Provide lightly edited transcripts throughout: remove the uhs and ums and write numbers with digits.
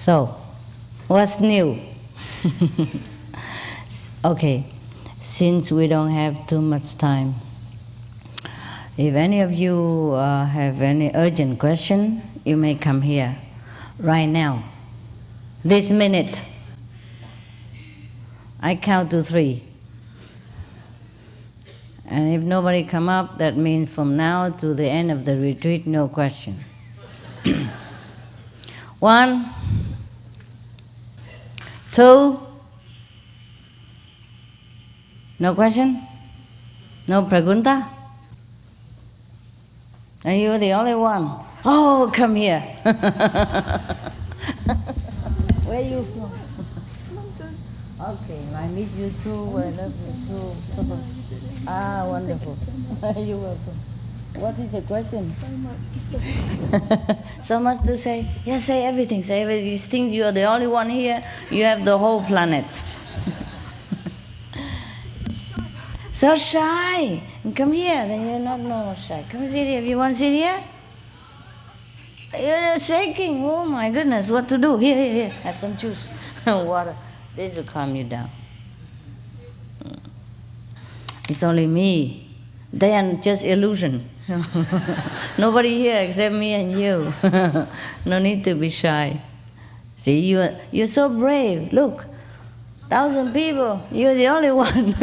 So, what's new? Okay, since we don't have too much time, if any of you have any urgent question, you may come here right now, this minute. I count to 3. And if nobody come up, that means from now to the end of the retreat, no question. 1, 2, no question? No pregunta? Are you the only one? Oh, come here. Where are you from? London. Okay, I meet you too. I love you too. Ah, wonderful. You're welcome. What is the question? So much to say. So much to say? Yes, say everything. Say everything. You think you are the only one here? You have the whole planet. So shy. Come here. Then you're not normal shy. Come sit here. If you want to sit here. You're shaking. Oh my goodness. What to do? Here, here, here. Have some juice. Water. This will calm you down. It's only me. They are just illusion. Nobody here except me and you. No need to be shy. See, you're so brave. Look, 1,000 people. You're the only one.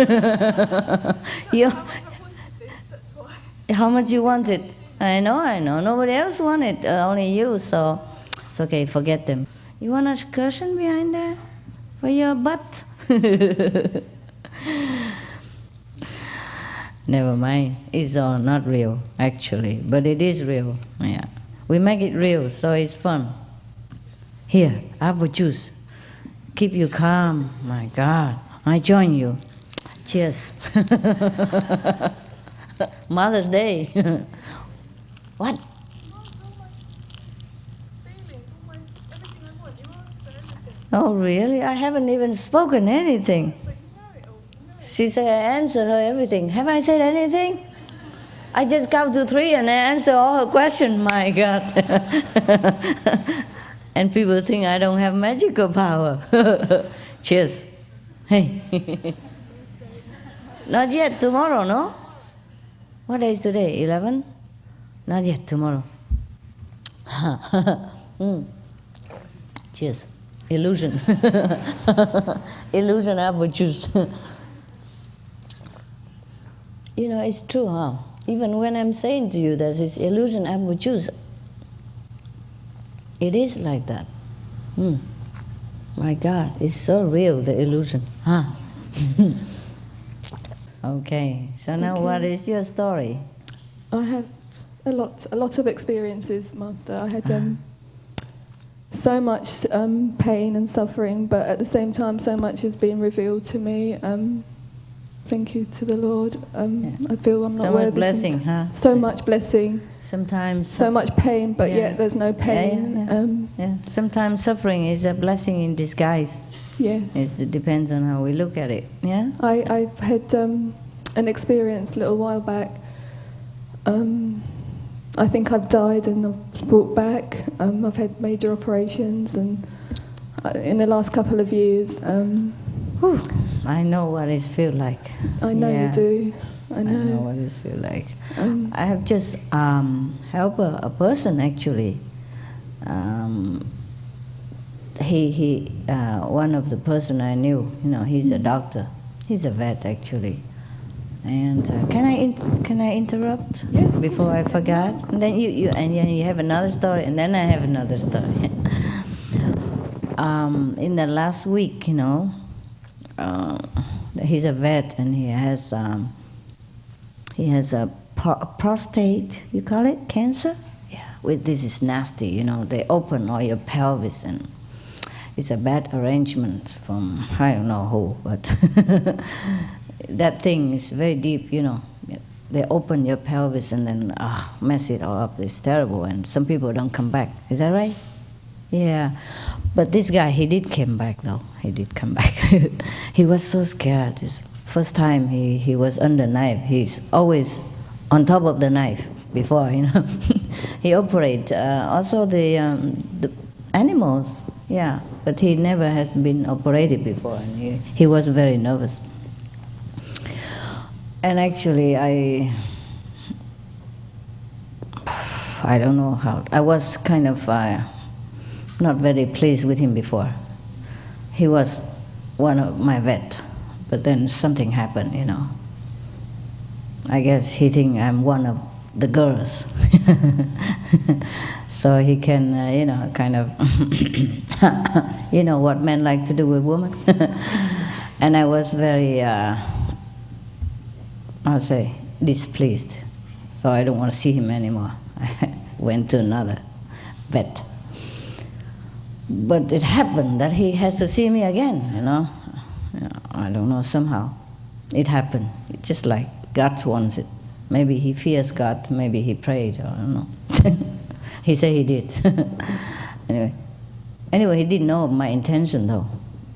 How much you want it? I know. Nobody else want it. Only you. So it's okay. Forget them. You want a cushion behind there for your butt? Never mind. It's all not real, actually, but it is real. Yeah, we make it real, so it's fun. Here, apple juice. Keep you calm. My God, I join you. Cheers. Mother's Day. What? Oh, really? I haven't even spoken anything. She said I answered her everything. Have I said anything? I just count to 3 and I answer all her questions. My God. And people think I don't have magical power. Cheers. Hey. Not yet. Tomorrow, no? What day is today? 11? Not yet. Tomorrow. Cheers. Illusion. Illusion apple juice. You know, it's true, huh? Even when I'm saying to you that it's illusion apple juice, it is like that. My God, it's so real, the illusion, huh? Okay, so now what is your story? I have a lot of experiences, Master. I had so much pain and suffering, but at the same time, so much has been revealed to me. Thank you to the Lord. I feel I'm not so worthy. Much blessing, huh? So much blessing. Sometimes so much pain, but yet there's no pain. Yeah. Sometimes suffering is a blessing in disguise. Yes. It depends on how we look at it. Yeah. I had an experience a little while back. I think I've died and I've brought back. I've had major operations, and in the last couple of years. I know what it feels like. I know you do. I know what it feels like. I have just helped a person actually. He one of the person I knew. You know, he's a doctor. He's a vet actually. And can I interrupt? Yes. Before I forgot. And then you have another story, and then I have another story. In the last week, you know. He's a vet, and he has a prostate, you call it, cancer? Yeah, this is nasty, you know, they open all your pelvis, and it's a bad arrangement from, I don't know who, but that thing is very deep, you know. They open your pelvis and then mess it all up, it's terrible, and some people don't come back, is that right? Yeah, but this guy, he did come back though. He did come back. He was so scared. This first time he was under knife. He's always on top of the knife before, you know. He operated. Also the animals, Yeah, but he never has been operated before, and he was very nervous. And actually, I don't know how, I was kind of not very pleased with him before. He was one of my vet, but then something happened, you know. I guess he think I'm one of the girls. So he can, you know, kind of, you know what men like to do with women. And I was very, I'll say, displeased. So I don't want to see him anymore. I went to another vet. But it happened that he has to see me again, you know. I don't know, somehow it happened. It's just like God wants it. Maybe he fears God, maybe he prayed, or I don't know. He said he did. Anyway, he didn't know my intention though,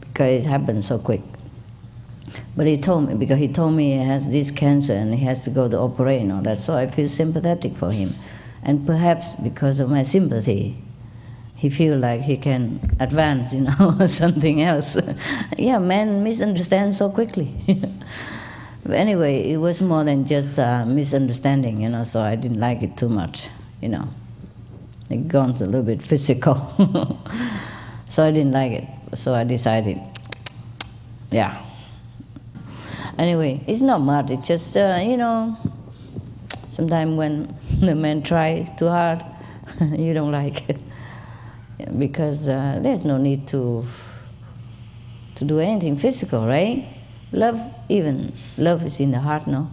because it happened so quick. But he told me, because he told me he has this cancer and he has to go to operate and all that, so I feel sympathetic for him. And perhaps because of my sympathy, he feels like he can advance, you know, or something else. Yeah, men misunderstand so quickly. But anyway, it was more than just misunderstanding, you know, so I didn't like it too much, you know. It gone a little bit physical. So I didn't like it. So I decided, yeah. Anyway, it's not much. It's just, you know, sometimes when the men try too hard, you don't like it. Because there's no need to do anything physical, right? Love is in the heart, no?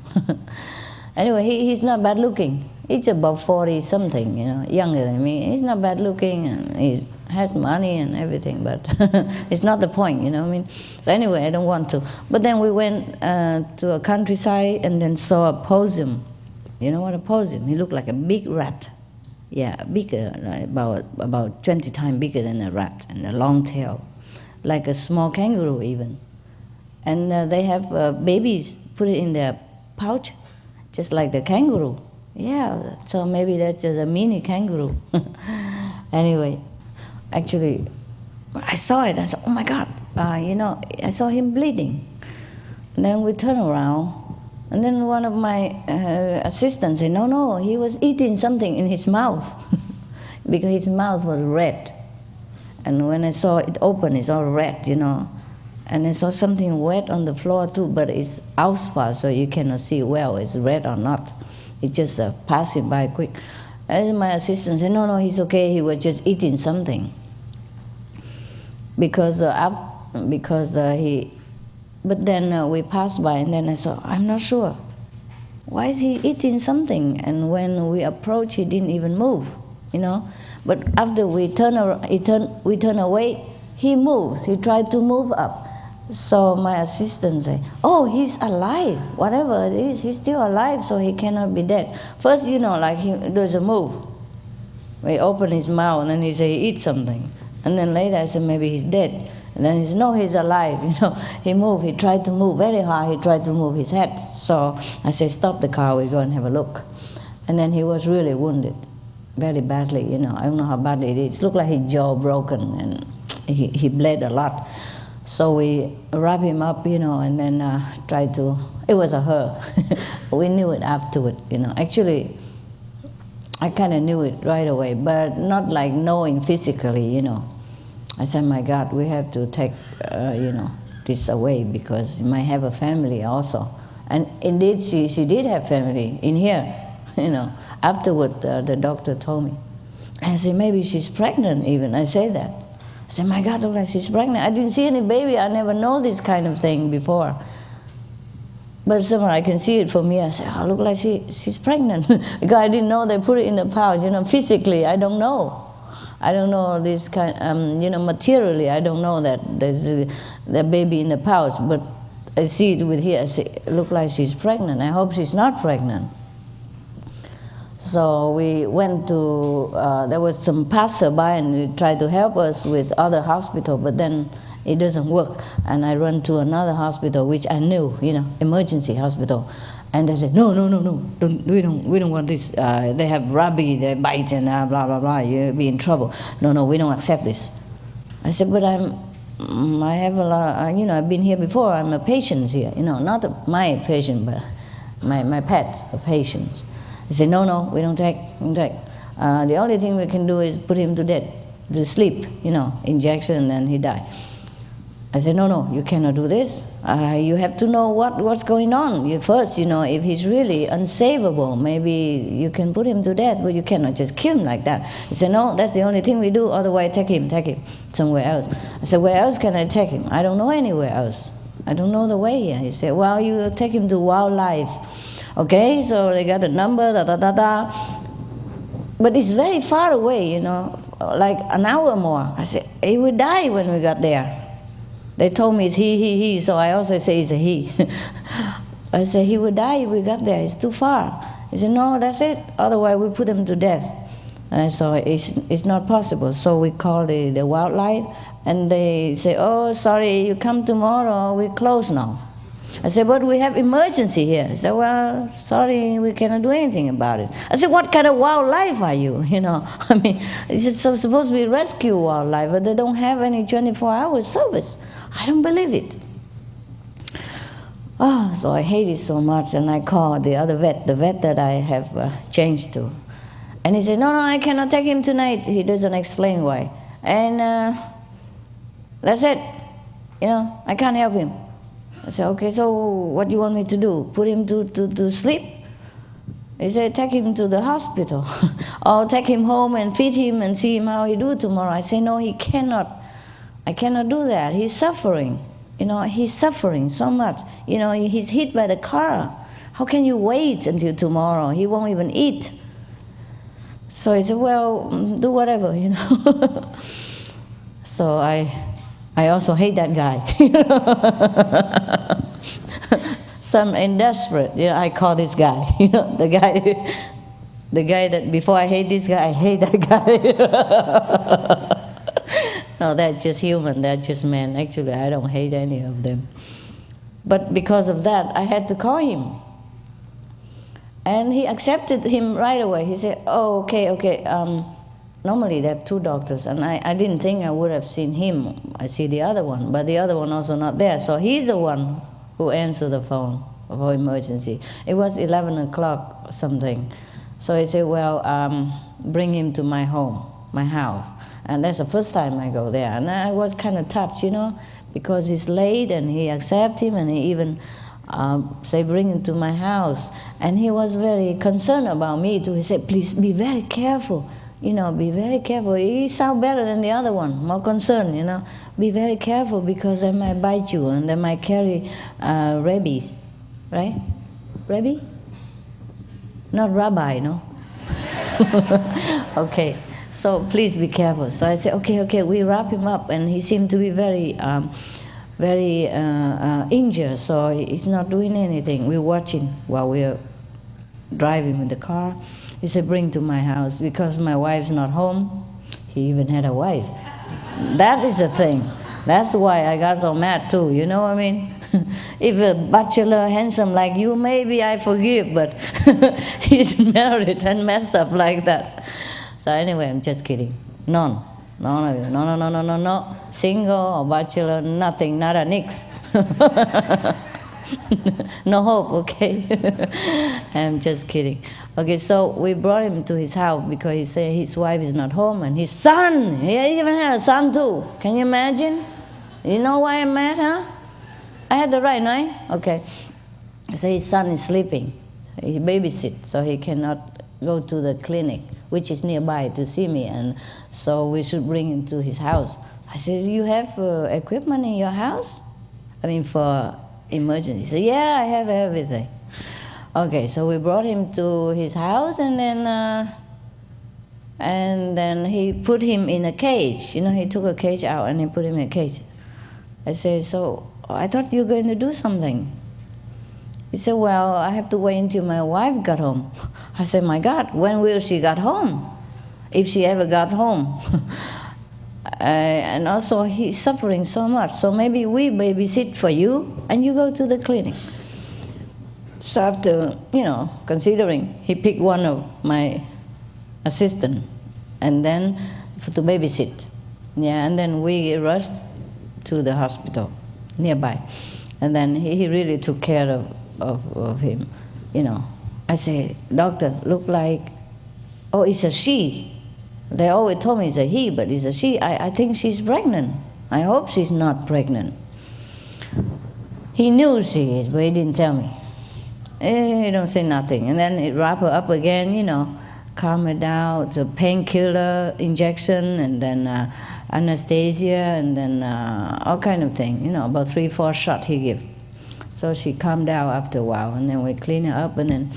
Anyway, he's not bad looking. He's about 40 something, you know, younger than me. He's not bad looking, and he has money and everything, but it's not the point, you know what I mean? So anyway, I don't want to. But then we went to a countryside and then saw a possum. You know what a possum? He looked like a big rat. Yeah, bigger, like about 20 times bigger than a rat, and a long tail, like a small kangaroo even. And they have babies put it in their pouch, just like the kangaroo. Yeah, so maybe that's just a mini kangaroo. Anyway, actually, I saw it. I said, oh my God, you know, I saw him bleeding. And then we turned around, and then one of my assistants said, no, he was eating something in his mouth because his mouth was red. And when I saw it open, it's all red, you know. And I saw something wet on the floor too, but it's outside, so you cannot see well it's red or not. It just passing by quick. And my assistant said, no, he's okay, he was just eating something. But then we passed by, and then I saw, I'm not sure. Why is he eating something? And when we approached, he didn't even move, you know. But after we turn away, he moves. He tried to move up. So my assistant said, oh, he's alive. Whatever it is, he's still alive, so he cannot be dead. First, you know, like there's a move. He opened his mouth, and then he said he eats something. And then later I said, maybe he's dead. And then he said, no, he's alive. You know, he moved. He tried to move very hard. He tried to move his head. So I said, stop the car. We go and have a look. And then he was really wounded, very badly. You know, I don't know how badly it is. It looked like his jaw broken, and he bled a lot. So we wrap him up, you know, and then tried to. It was a her. We knew it afterward, you know. Actually, I kind of knew it right away, but not like knowing physically, you know. I said, my God, we have to take, you know, this away because you might have a family also. And indeed, she did have family in here, you know. Afterward, the doctor told me. And I said, maybe she's pregnant even. I say that. I said, my God, look like she's pregnant. I didn't see any baby. I never know this kind of thing before. But somehow I can see it from here. I said, oh, look like she's pregnant. Because I didn't know they put it in the pouch. You know, physically, I don't know. I don't know this kind, you know, materially, I don't know that there's the baby in the pouch. But I see it with here. I say, it look like she's pregnant. I hope she's not pregnant. So we went to, there was some passerby and he tried to help us with other hospital, but then it doesn't work. And I run to another hospital, which I knew, you know, emergency hospital. And they said, no, we don't want this. They have rabies, they bite and blah, blah, blah, you'll be in trouble. No, we don't accept this. I said, but I have a lot, I've been here before, I'm a patient here, not my patient, but my pet, a patient. He said, no, we don't take. The only thing we can do is put him to death, to sleep, injection, and then he die. I said, no, you cannot do this. You have to know what's going on. First, if he's really unsavable, maybe you can put him to death, but you cannot just kill him like that. He said, no, that's the only thing we do, otherwise take him somewhere else. I said, where else can I take him? I don't know anywhere else. I don't know the way here. He said, well, you take him to wildlife. Okay, so they got a number, But it's very far away, like an hour more. I said, he would die when we got there. They told me it's he, so I also say it's a he. I said, he would die if we got there, it's too far. He said, no, that's it, otherwise we put him to death. And so it's not possible. So we call the wildlife, and they say, oh, sorry, you come tomorrow, we close now. I said, but we have emergency here. He said, well, sorry, we cannot do anything about it. I said, what kind of wildlife are you? It's supposed to be rescue wildlife, but they don't have any 24-hour service. I don't believe it. Oh, so I hate it so much, and I called the other vet, the vet that I have changed to. And he said, no, I cannot take him tonight. He doesn't explain why. And that's it. I can't help him. I said, okay, so what do you want me to do? Put him to sleep? He said, take him to the hospital. Or take him home and feed him and see him how he do tomorrow. I say, no, he cannot. I cannot do that. He's suffering. He's suffering so much. He's hit by the car. How can you wait until tomorrow? He won't even eat. So he said, well, do whatever, So I also hate that guy. Some and desperate, I call this guy, the guy that before I hate this guy, I hate that guy. No, that's just human, that's just man. Actually, I don't hate any of them. But because of that, I had to call him. And he accepted him right away. He said, oh, okay. Normally they have two doctors, and I didn't think I would have seen him. I see the other one, but the other one also not there. So he's the one who answered the phone for emergency. It was 11 o'clock or something. So he said, well, bring him to my home, my house. And that's the first time I go there. And I was kind of touched, because he's late, and he accepted him, and he even say, bring him to my house. And he was very concerned about me too. He said, please be very careful. Be very careful. He sounds better than the other one, more concerned, Be very careful because they might bite you and they might carry rabies, right? Rabies? Not rabbi, no? Okay, so please be careful. So I said, okay, we wrap him up, and he seemed to be very injured, so he's not doing anything. We're watching while we're driving with the car. He said, bring to my house, because my wife's not home. He even had a wife. That is the thing. That's why I got so mad too, you know what I mean? If a bachelor handsome like you, maybe I forgive, but he's married and messed up like that. So anyway, I'm just kidding. None of you. No. Single or bachelor, nothing, not a nix. No hope, okay? I'm just kidding. Okay, so we brought him to his house because he said his wife is not home, and his son, he even had a son too. Can you imagine? You know why I'm mad, huh? I had the right, no? Okay. So his son is sleeping. He babysits, so he cannot go to the clinic, which is nearby, to see me, and so we should bring him to his house. I said, you have equipment in your house? For emergency. He said, yeah, I have everything. Okay, so we brought him to his house, and then he put him in a cage. He took a cage out and he put him in a cage. I said, so I thought you were going to do something. He said, well, I have to wait until my wife got home. I said, my God, when will she get home? If she ever got home. And also he's suffering so much, so maybe we babysit for you and you go to the clinic. So after, considering, he picked one of my assistants and then to babysit. Yeah, and then we rushed to the hospital nearby. And then he really took care of him, you know. I say, doctor, look like, oh, it's a she. They always told me it's a he, but it's a she. I think she's pregnant. I hope she's not pregnant. He knew she is, but he didn't tell me. He don't say nothing. And then it wrap her up again, you know, calm her down, the painkiller injection, and then anesthesia, and then all kind of thing, you know, about 3-4 shots he give. So she calmed down after a while, and then we clean her up, and then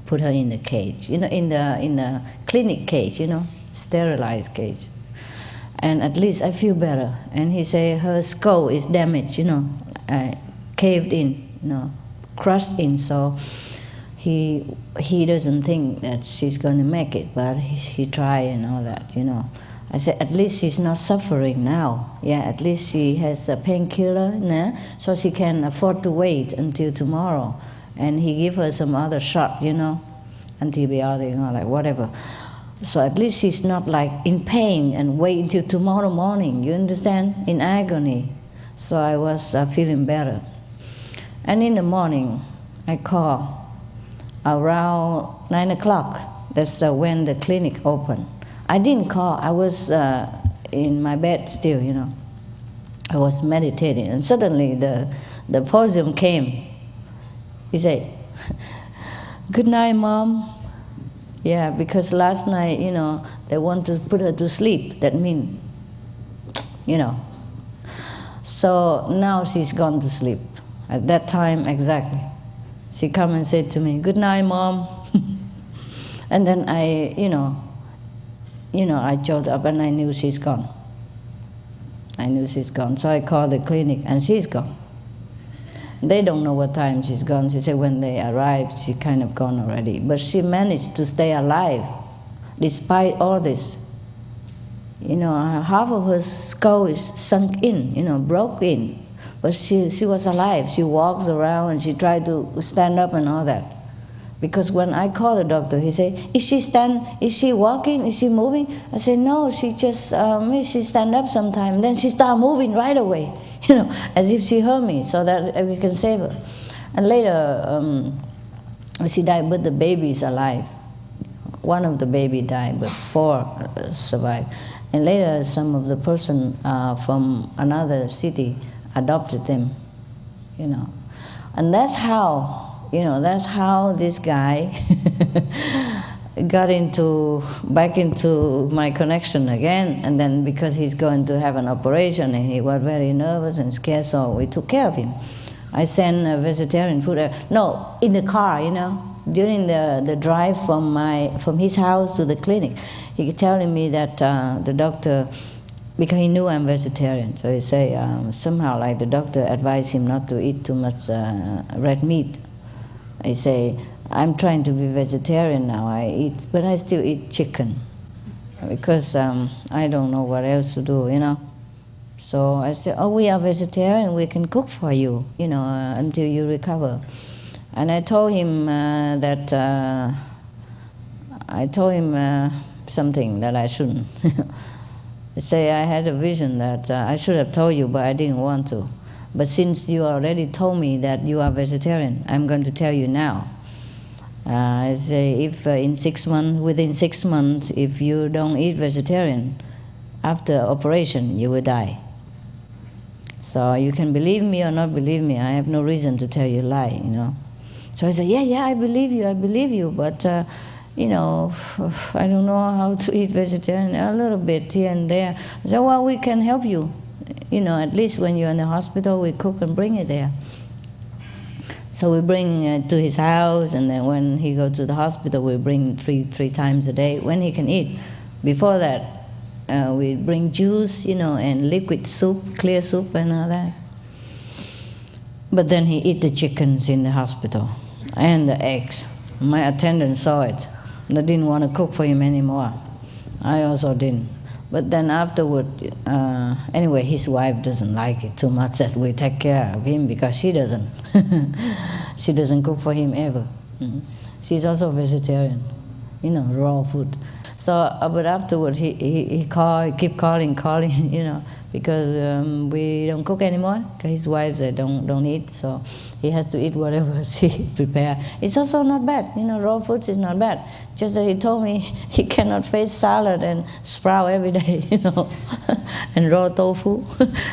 put her in the cage, you know, in the clinic cage, you know, sterilized cage. And at least I feel better. And he say her skull is damaged, you know, caved in, you know, crushed in. So he doesn't think that she's going to make it, but he try and all that, you know. I said, at least she's not suffering now. Yeah, at least she has a painkiller, so she can afford to wait until tomorrow. And he give her some other shot, you know, antibiotic, you know, like whatever. So at least she's not like in pain and wait until tomorrow morning, you understand? In agony. So I was feeling better. And in the morning, I call around 9 o'clock. That's when the clinic opened. I didn't call, I was in my bed still, you know. I was meditating, and suddenly the podium came. He said, good night, Mom. Yeah, because last night, you know, they want to put her to sleep. That means, you know. So now she's gone to sleep. At that time, exactly. She come and said to me, good night, Mom. And then I, you know, I jumped up and I knew she's gone. I knew she's gone. So I called the clinic and she's gone. They don't know what time she's gone. She said when they arrived, she kind of gone already. But she managed to stay alive despite all this. You know, half of her skull is sunk in, you know, broke in. But she was alive. She walks around and she tried to stand up and all that. Because when I called the doctor, he said, is she walking? Is she moving? I said, no, she just, she stand up sometime. Then she start moving right away, you know, as if she heard me, so that we can save her. And later, she died, but the baby is alive. One of the baby died, but 4 survived. And later, some of the person from another city adopted them, you know. And that's how, you know, that's how this guy got back into my connection again. And then because he's going to have an operation and he was very nervous and scared, so we took care of him. I sent vegetarian food. No, in the car, you know, during the drive from his house to the clinic, he telling me that the doctor, because he knew I'm vegetarian, so he say somehow like the doctor advised him not to eat too much red meat. I say, I'm trying to be vegetarian now, but I still eat chicken because I don't know what else to do, you know. So I said, oh, we are vegetarian, we can cook for you, you know, until you recover. And I told him something that I shouldn't. I say, I had a vision that I should have told you, but I didn't want to. But since you already told me that you are vegetarian, I'm going to tell you now. I say, if within 6 months, if you don't eat vegetarian, after operation, you will die. So you can believe me or not believe me. I have no reason to tell you a lie, you know. So I said, yeah, I believe you, but you know, I don't know how to eat vegetarian, a little bit here and there. I said, well, we can help you. You know, at least when you're in the hospital, we cook and bring it there. So we bring it to his house, and then when he goes to the hospital, we bring three times a day when he can eat. Before that, we bring juice, you know, and liquid soup, clear soup and all that. But then he eat the chickens in the hospital and the eggs. My attendant saw it. They didn't want to cook for him anymore. I also didn't. But then afterward, anyway, his wife doesn't like it too much that we take care of him because she doesn't. She doesn't cook for him ever. She's also vegetarian, you know, raw food. So, but afterward he keep calling, because we don't cook anymore. 'Cause his wife they don't eat, so he has to eat whatever she prepare. It's also not bad, raw foods is not bad. Just that he told me he cannot face salad and sprout every day, and raw tofu.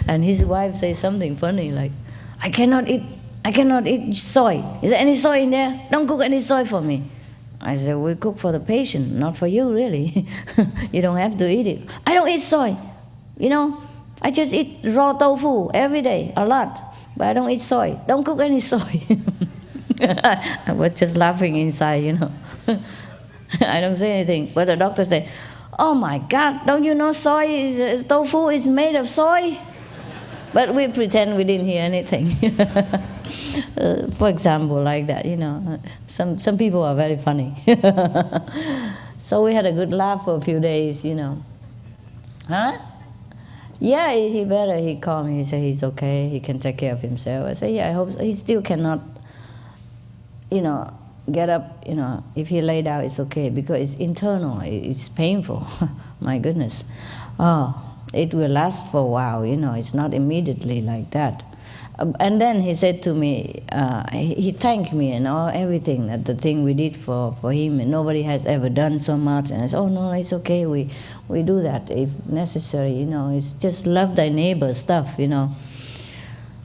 And his wife says something funny like, I cannot eat soy. Is there any soy in there? Don't cook any soy for me. I said, we cook for the patient, not for you, really. You don't have to eat it. I don't eat soy. I just eat raw tofu every day, a lot. But I don't eat soy. Don't cook any soy. I was just laughing inside, I don't say anything. But the doctor said, oh my God, don't you know tofu is made of soy? But we pretend we didn't hear anything. For example, like that, Some people are very funny. So we had a good laugh for a few days, Huh? Yeah, he better. He called me. He said he's okay. He can take care of himself. I said, yeah, I hope so. He still cannot, get up. If he lay down, it's okay because it's internal. It's painful. My goodness. Oh, it will last for a while. It's not immediately like that. And then he said to me, he thanked me and everything, that the thing we did for him, and nobody has ever done so much. And I said, oh no, it's okay, we do that if necessary, it's just love thy neighbor stuff,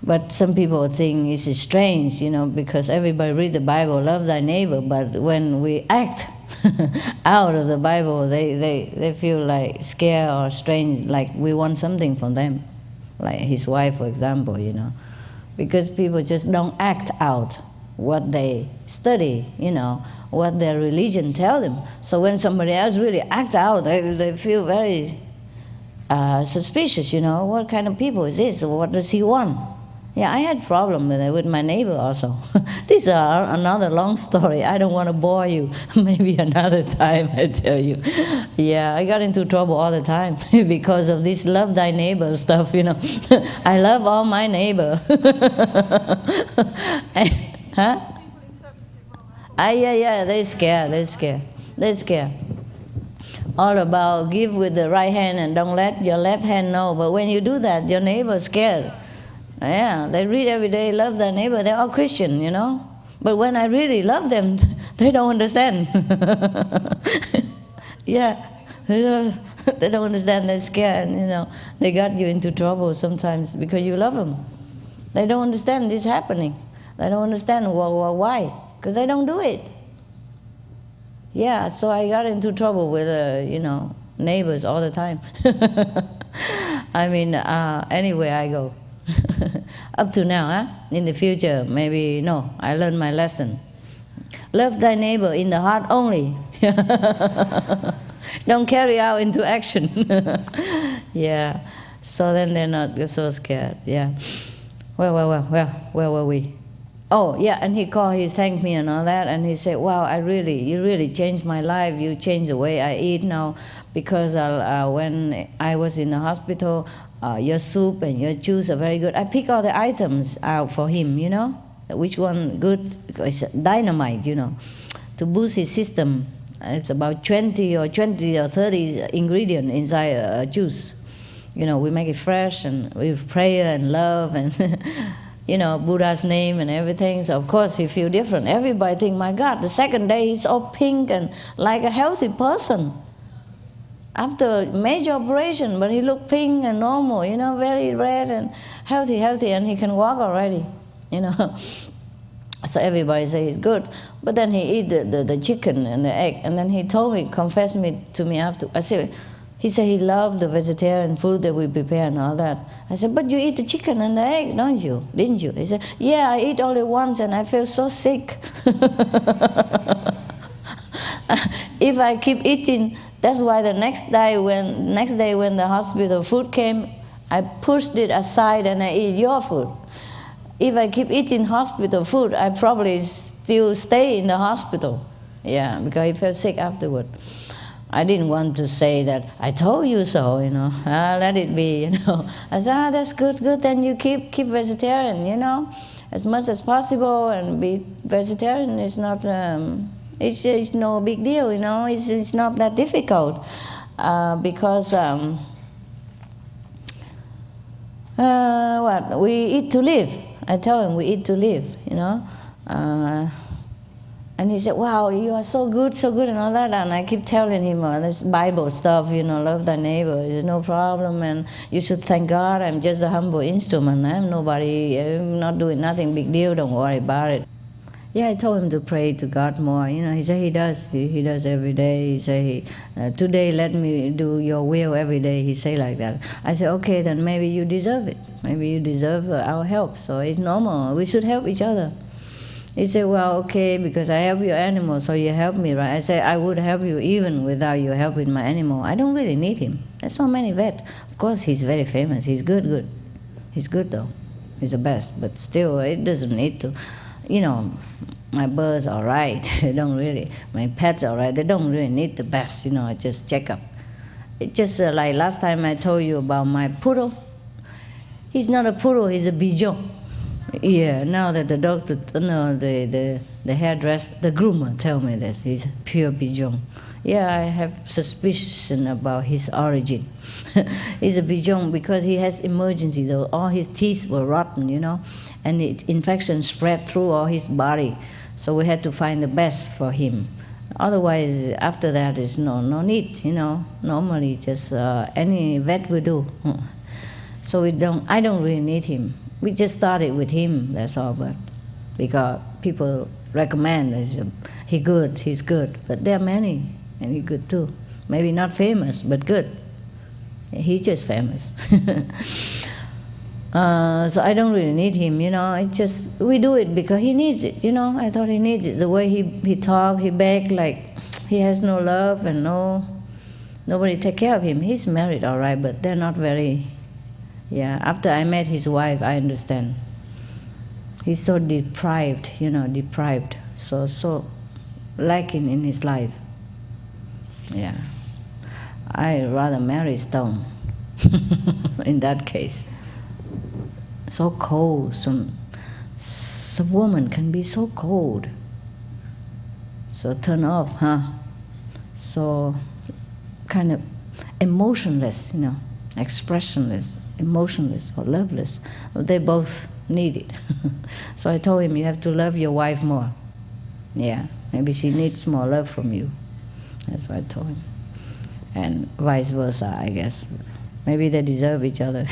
But some people think it's strange, because everybody read the Bible, love thy neighbor, but when we act out of the Bible, they feel like scared or strange, like we want something from them, like his wife, for example, Because people just don't act out what they study, what their religion tell them. So when somebody else really act out, they feel very suspicious, what kind of people is this? What does he want? Yeah, I had problem with my neighbor also. This is another long story. I don't want to bore you. Maybe another time I tell you. Yeah, I got into trouble all the time because of this love thy neighbor stuff, I love all my neighbor. Huh? Yeah, they're scared. All about give with the right hand and don't let your left hand know. But when you do that, your neighbor's scared. Yeah, they read every day, love their neighbor. They're all Christian, But when I really love them, they don't understand. Yeah, they don't understand. They're scared, They got you into trouble sometimes because you love them. They don't understand this happening. They don't understand why, because they don't do it. Yeah, so I got into trouble with, neighbors all the time. Anywhere I go. Up to now, in the future, maybe, no, I learned my lesson. Love thy neighbor in the heart only. Don't carry out into action. Yeah, so then they're not so scared, yeah. Well, where were we? Oh, yeah, and he thanked me and all that, and he said, wow, you really changed my life. You changed the way I eat now, because when I was in the hospital, your soup and your juice are very good. I pick all the items out for him, which one good, it's dynamite, to boost his system. It's about 20 or 30 ingredients inside a juice. We make it fresh and with prayer and love and, Buddha's name and everything. So, of course, he feels different. Everybody think, my God, the second day he's all pink and like a healthy person. After a major operation, but he looked pink and normal, very red and healthy, and he can walk already, So everybody say he's good. But then he eat the chicken and the egg, and then he confessed to me after. He said he loved the vegetarian food that we prepare and all that. I said, but you eat the chicken and the egg, don't you? Didn't you? He said, yeah, I eat only once and I feel so sick. If I keep eating, that's why the next day when the hospital food came, I pushed it aside and I eat your food. If I keep eating hospital food, I probably still stay in the hospital. Yeah, because I felt sick afterward. I didn't want to say that, I told you so, let it be, I said, that's good, then you keep vegetarian, as much as possible, and be vegetarian is not It's no big deal, you know. It's not that difficult because what we eat to live. I tell him we eat to live, you know. And he said, "Wow, you are so good, and all that." And I keep telling him this Bible stuff, you know, love thy neighbor, there's no problem, and you should thank God. I'm just a humble instrument. I'm nobody. I'm not doing nothing big deal. Don't worry about it. Yeah, I told him to pray to God more. You know, he said he does. He does every day. He said, "Today, let me do your will every day." He say like that. I said, "Okay, then maybe you deserve it. Maybe you deserve our help. So it's normal. We should help each other." He said, "Well, okay, because I help your animal, so you help me, right?" I said, "I would help you even without you helping my animal. I don't really need him. There's so many vets. Of course, he's very famous. He's good. He's good, though. He's the best. But still, it doesn't need to. You know, my birds are right. They don't really. My pets are right. They don't really need the best. You know, I just check up. It's just like last time I told you about my poodle. He's not a poodle. He's a pigeon. Yeah, now that the doctor, no, the hairdresser, the groomer tell me that he's pure pigeon. Yeah, I have suspicion about his origin. He's a pigeon because he has emergency though. All his teeth were rotten, you know, and the infection spread through all his body. So we had to find the best for him. Otherwise, after that, is no need, you know. Normally, just any vet will do. So I don't really need him. We just started with him, that's all, but because people recommend he's good. But there are many, and he's good too. Maybe not famous, but good. He's just famous. So I don't really need him, you know. We do it because he needs it, you know. I thought he needs it. The way he talk, he beg like he has no love and nobody take care of him. He's married, all right, but they're not very. Yeah, after I met his wife, I understand. He's so deprived, you know, so lacking in his life. Yeah, I rather marry stone. In that case, so cold. Some woman can be so cold, so turn off, huh? So kind of emotionless, you know, expressionless. Emotionless or loveless, they both need it. So I told him, you have to love your wife more. Yeah, maybe she needs more love from you. That's what I told him. And vice versa, I guess. Maybe they deserve each other.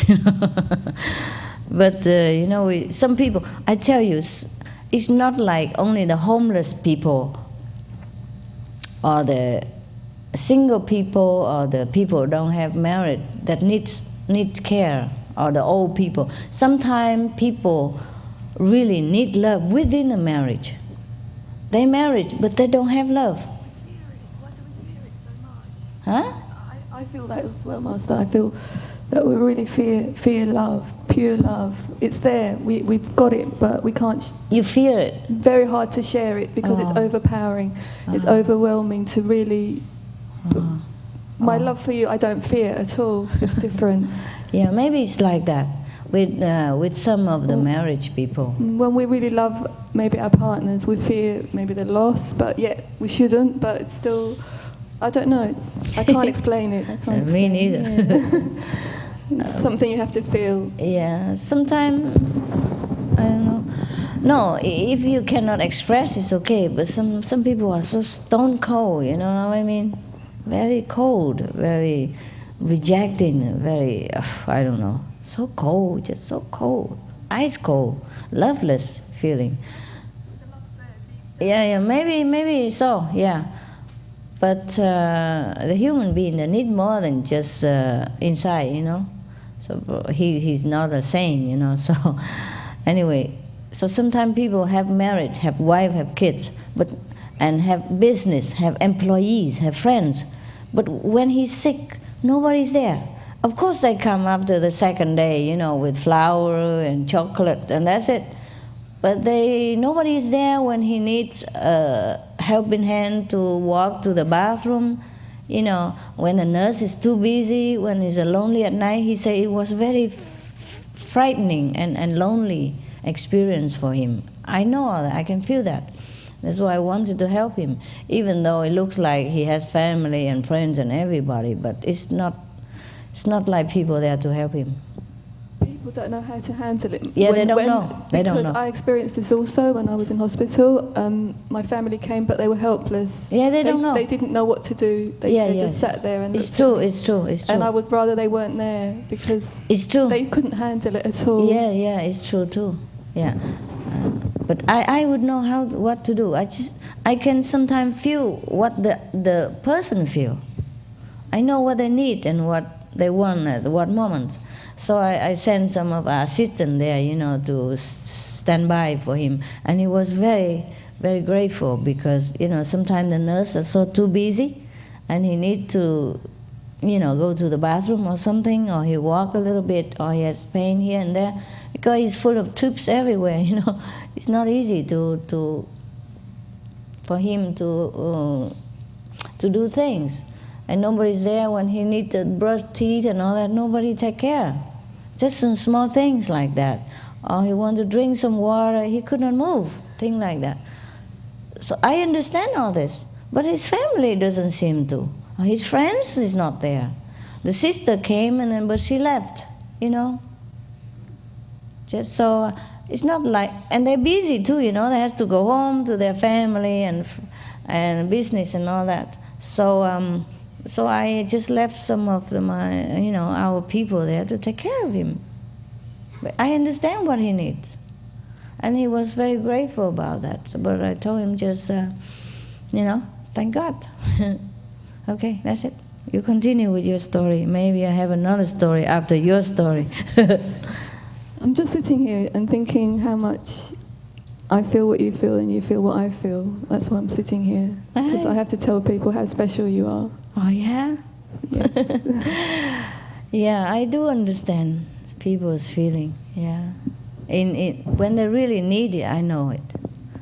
But, you know, some people, I tell you, it's not like only the homeless people or the single people or the people who don't have married that need care, or the old people. Sometimes people really need love within a marriage. They married, but they don't have love. Why do we fear it so Huh? much? I feel that as well, Master. I feel that we really fear love, pure love. It's there. We've got it, but we can't. You fear it. Very hard to share it because it's overpowering. It's overwhelming to really. My love for you, I don't fear at all. It's different. Yeah, maybe it's like that with some of the marriage people. When we really love maybe our partners, we fear maybe the loss, but yet we shouldn't. But it's still, I don't know. I can't explain it. Me neither. Yeah. It's something you have to feel. Yeah, sometimes I don't know. No, if you cannot express, it's okay. But some people are so stone cold. You know what I mean? Very cold, very rejecting, very, I don't know, so cold, just so cold, ice cold, loveless feeling. Yeah, maybe so, yeah. But the human being, they need more than just inside, you know. So he's not the same, you know. So anyway, so sometimes people have married, have wife, have kids, and have business, have employees, have friends. But when he's sick, nobody's there. Of course they come after the second day, you know, with flour and chocolate, and that's it. But nobody is there when he needs a helping hand to walk to the bathroom. You know, when the nurse is too busy, when he's lonely at night, he said it was very frightening and lonely experience for him. I know that, I can feel that. That's why I wanted to help him, even though it looks like he has family and friends and everybody, but it's not like people there to help him. People don't know how to handle it. Yeah, they don't know. They don't know. Because I experienced this also when I was in hospital. My family came, but they were helpless. Yeah, they don't know. They didn't know what to do. They just sat there and It's true. It's true. And I would rather they weren't there because it's true. They couldn't handle it at all. Yeah, it's true too. Yeah, but I would know what to do. I can sometimes feel what the person feel. I know what they need and what they want at what moment. So I sent some of our assistants there, to stand by for him. And he was very, very grateful because, sometimes the nurse is so too busy and he needs to, go to the bathroom or something, or he walk a little bit, or he has pain here and there because he's full of tubes everywhere, It's not easy for him to do things. And nobody's there when he needs to brush teeth and all that. Nobody take care. Just some small things like that. Or he wants to drink some water, he could not move, things like that. So I understand all this. But his family doesn't seem to. Or his friends is not there. The sister came but she left, Just so, it's not like, and they're busy too, They have to go home to their family and business and all that. So I just left some of our people there to take care of him. But I understand what he needs. And he was very grateful about that. But I told him just, thank God. Okay, that's it. You continue with your story. Maybe I have another story after your story. I'm just sitting here and thinking how much I feel what you feel and you feel what I feel. That's why I'm sitting here. Because I have to tell people how special you are. Oh, yeah? Yes. Yeah, I do understand people's feeling, yeah. When they really need it, I know it.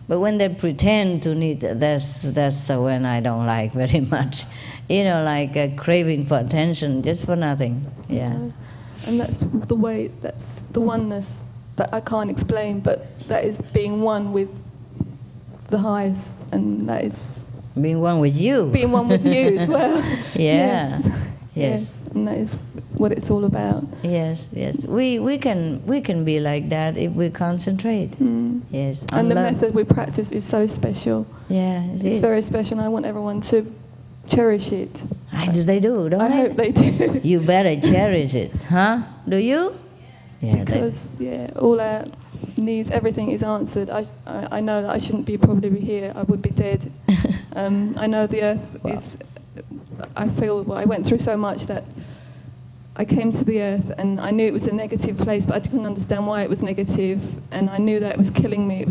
But when they pretend to need it, that's when I don't like very much. Like a craving for attention, just for nothing, yeah. And that's the oneness that I can't explain, but that is being one with the highest, and that is... Being one with you. Being one with you as well. Yeah. Yes. And that is what it's all about. Yes. We can be like that if we concentrate. Yes. And the method we practice is so special. Yeah, it's very special, and I want everyone to cherish it. They do, don't they? I hope they do. You better cherish it, huh? Do you? Yeah. Because all our needs, everything is answered. I know that I shouldn't probably be here. I would be dead. I know the earth is... I went through so much that I came to the earth and I knew it was a negative place, but I didn't understand why it was negative, and I knew that it was killing me.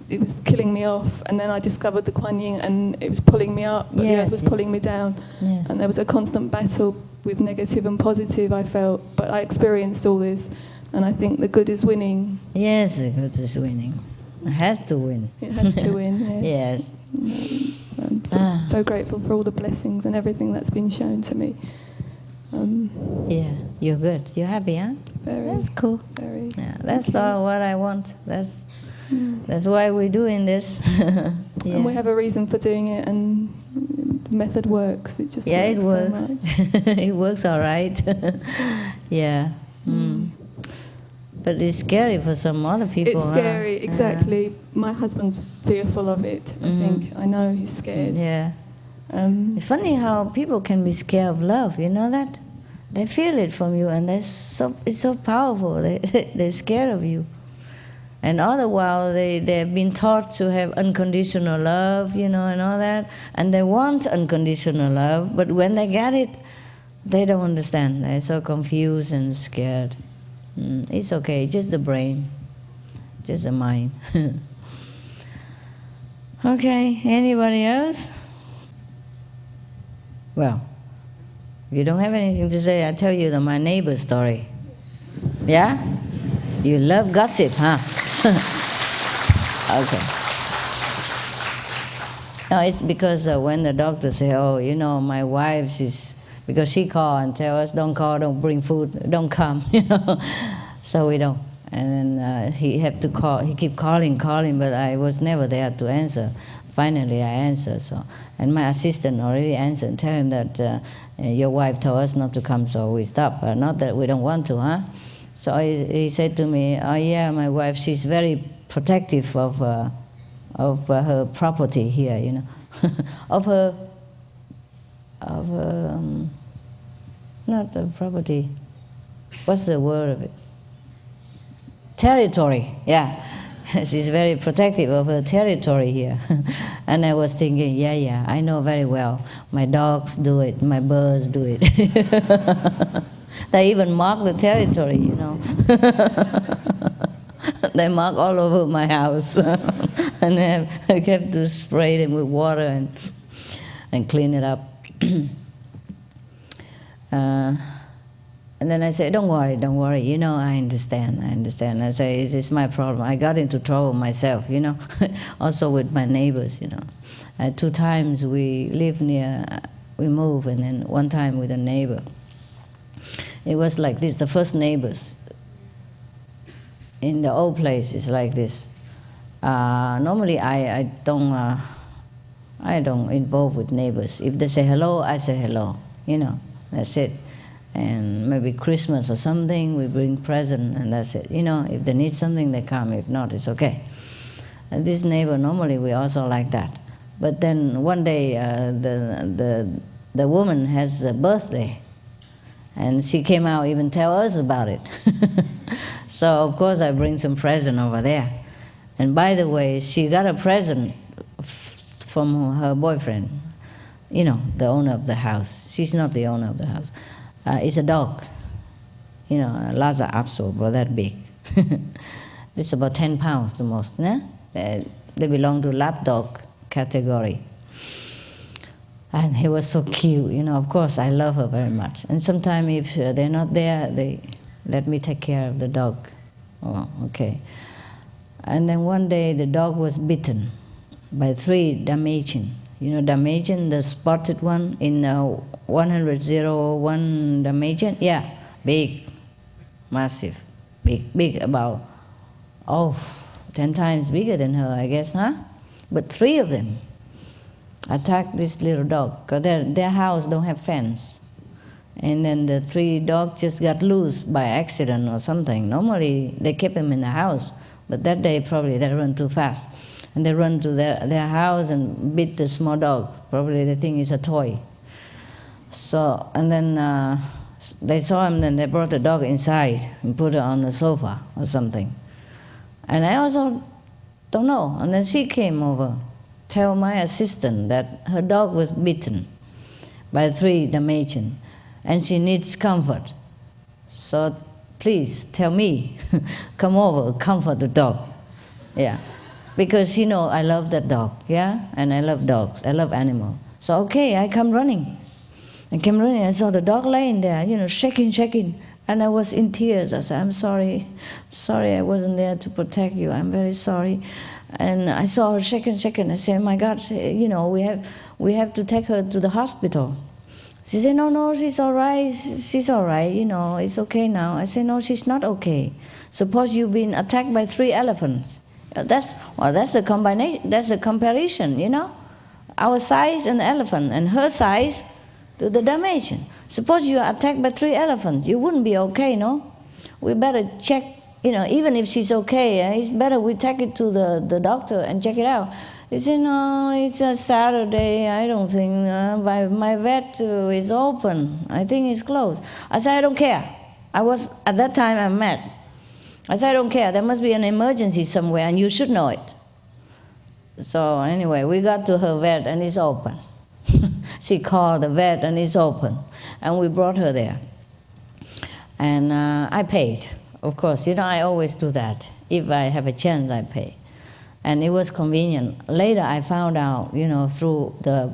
It was killing me off, and then I discovered the Kuan Yin, and it was pulling me up, but the earth was pulling me down. Yes. And there was a constant battle with negative and positive, I felt, but I experienced all this, and I think the good is winning. Yes, the good is winning. It has to win. It has to win, yes. I'm so grateful for all the blessings and everything that's been shown to me. Yeah, you're good. You're happy, huh? Very. That's cool. Very. Yeah, that's all what I want. That's why we're doing this. Yeah. And we have a reason for doing it, and the method works. It just works so much. It works all right. Yeah. But it's scary for some other people. It's scary, exactly. My husband's fearful of it, I think. I know he's scared. Yeah. It's funny how people can be scared of love, you know that? They feel it from you, and it's so powerful. They're scared of you. And all the while, they've been taught to have unconditional love, and all that. And they want unconditional love, but when they get it, they don't understand. They're so confused and scared. It's okay, just the brain, just the mind. Okay, anybody else? Well, if you don't have anything to say, I'll tell you my neighbor's story. Yeah? You love gossip, huh? Okay. No, it's because when the doctor say, my wife is... Because she called and tell us, don't call, don't bring food, don't come, So we don't. And then he had to call. He kept calling, but I was never there to answer. Finally, I answered. So, and my assistant already answered and tell him that your wife told us not to come, so we stopped. Not that we don't want to, huh? So he said to me, "Oh yeah, my wife. She's very protective of her property here, you know, of her not the property. What's the word of it? Territory, yeah." She's very protective of her territory here. And I was thinking, yeah, I know very well. My dogs do it, my birds do it. They even mark the territory, you know. They mark all over my house. And I have to spray them with water and clean it up. And then I say, don't worry, you know, I understand. I say, it's my problem. I got into trouble myself, you know, also with my neighbors, you know. 2 times we lived near, we moved, and then one time with a neighbor. It was like this, the first neighbors in the old place is like this. Normally I don't involve with neighbors. If they say hello, I say hello, you know, that's it. And maybe Christmas or something, we bring present, and that's it. You know, if they need something, they come. If not, it's okay. And this neighbor, normally we also like that. But then one day, the woman has a birthday, and she came out even tell us about it. So of course I bring some present over there. And by the way, she got a present from her boyfriend. You know, the owner of the house. She's not the owner of the house. It's a dog, you know, a Lhasa Apso, about that big. It's about 10 pounds the most. Né? They belong to lap dog category. And he was so cute, you know, of course I love her very much. And sometimes if they're not there, they let me take care of the dog. Oh, okay. And then one day the dog was bitten by 3 Dalmatians. You know, Dalmatian, the spotted one in 101 Dalmatian? Yeah, big, massive, big, about, 10 times bigger than her, I guess, huh? But 3 of them attacked this little dog, because their house don't have fence. And then the 3 dogs just got loose by accident or something. Normally, they kept them in the house, but that day probably they run too fast. And they run to their house and beat the small dog. Probably they think it's a toy. So, and then they saw him, then they brought the dog inside and put it on the sofa or something. And I also don't know. And then she came over, tell my assistant that her dog was bitten by 3 Dalmatians and she needs comfort. So please tell me, come over, comfort the dog. Yeah. Because, you know, I love that dog, yeah? And I love dogs, I love animals. So, okay, I come running. I came running, I saw the dog laying there, you know, shaking. And I was in tears. I said, I'm sorry, I wasn't there to protect you, I'm very sorry. And I saw her shaking. I said, my God, you know, we have to take her to the hospital. She said, no, she's all right, you know, it's okay now. I said, no, she's not okay. Suppose you've been attacked by 3 elephants. That's the combination. That's the comparison, you know. Our size and the elephant, and her size to the Dalmatian. Suppose you are attacked by 3 elephants, you wouldn't be okay, no? We better check, you know. Even if she's okay, it's better we take it to the doctor and check it out. He said, no, it's a Saturday. I don't think my vet is open. I think it's closed. I said, I don't care. At that time I'm mad. I said, I don't care, there must be an emergency somewhere and you should know it. So anyway, we got to her vet and it's open. She called the vet and it's open. And we brought her there. And I paid, of course. You know, I always do that. If I have a chance, I pay. And it was convenient. Later I found out, you know, through the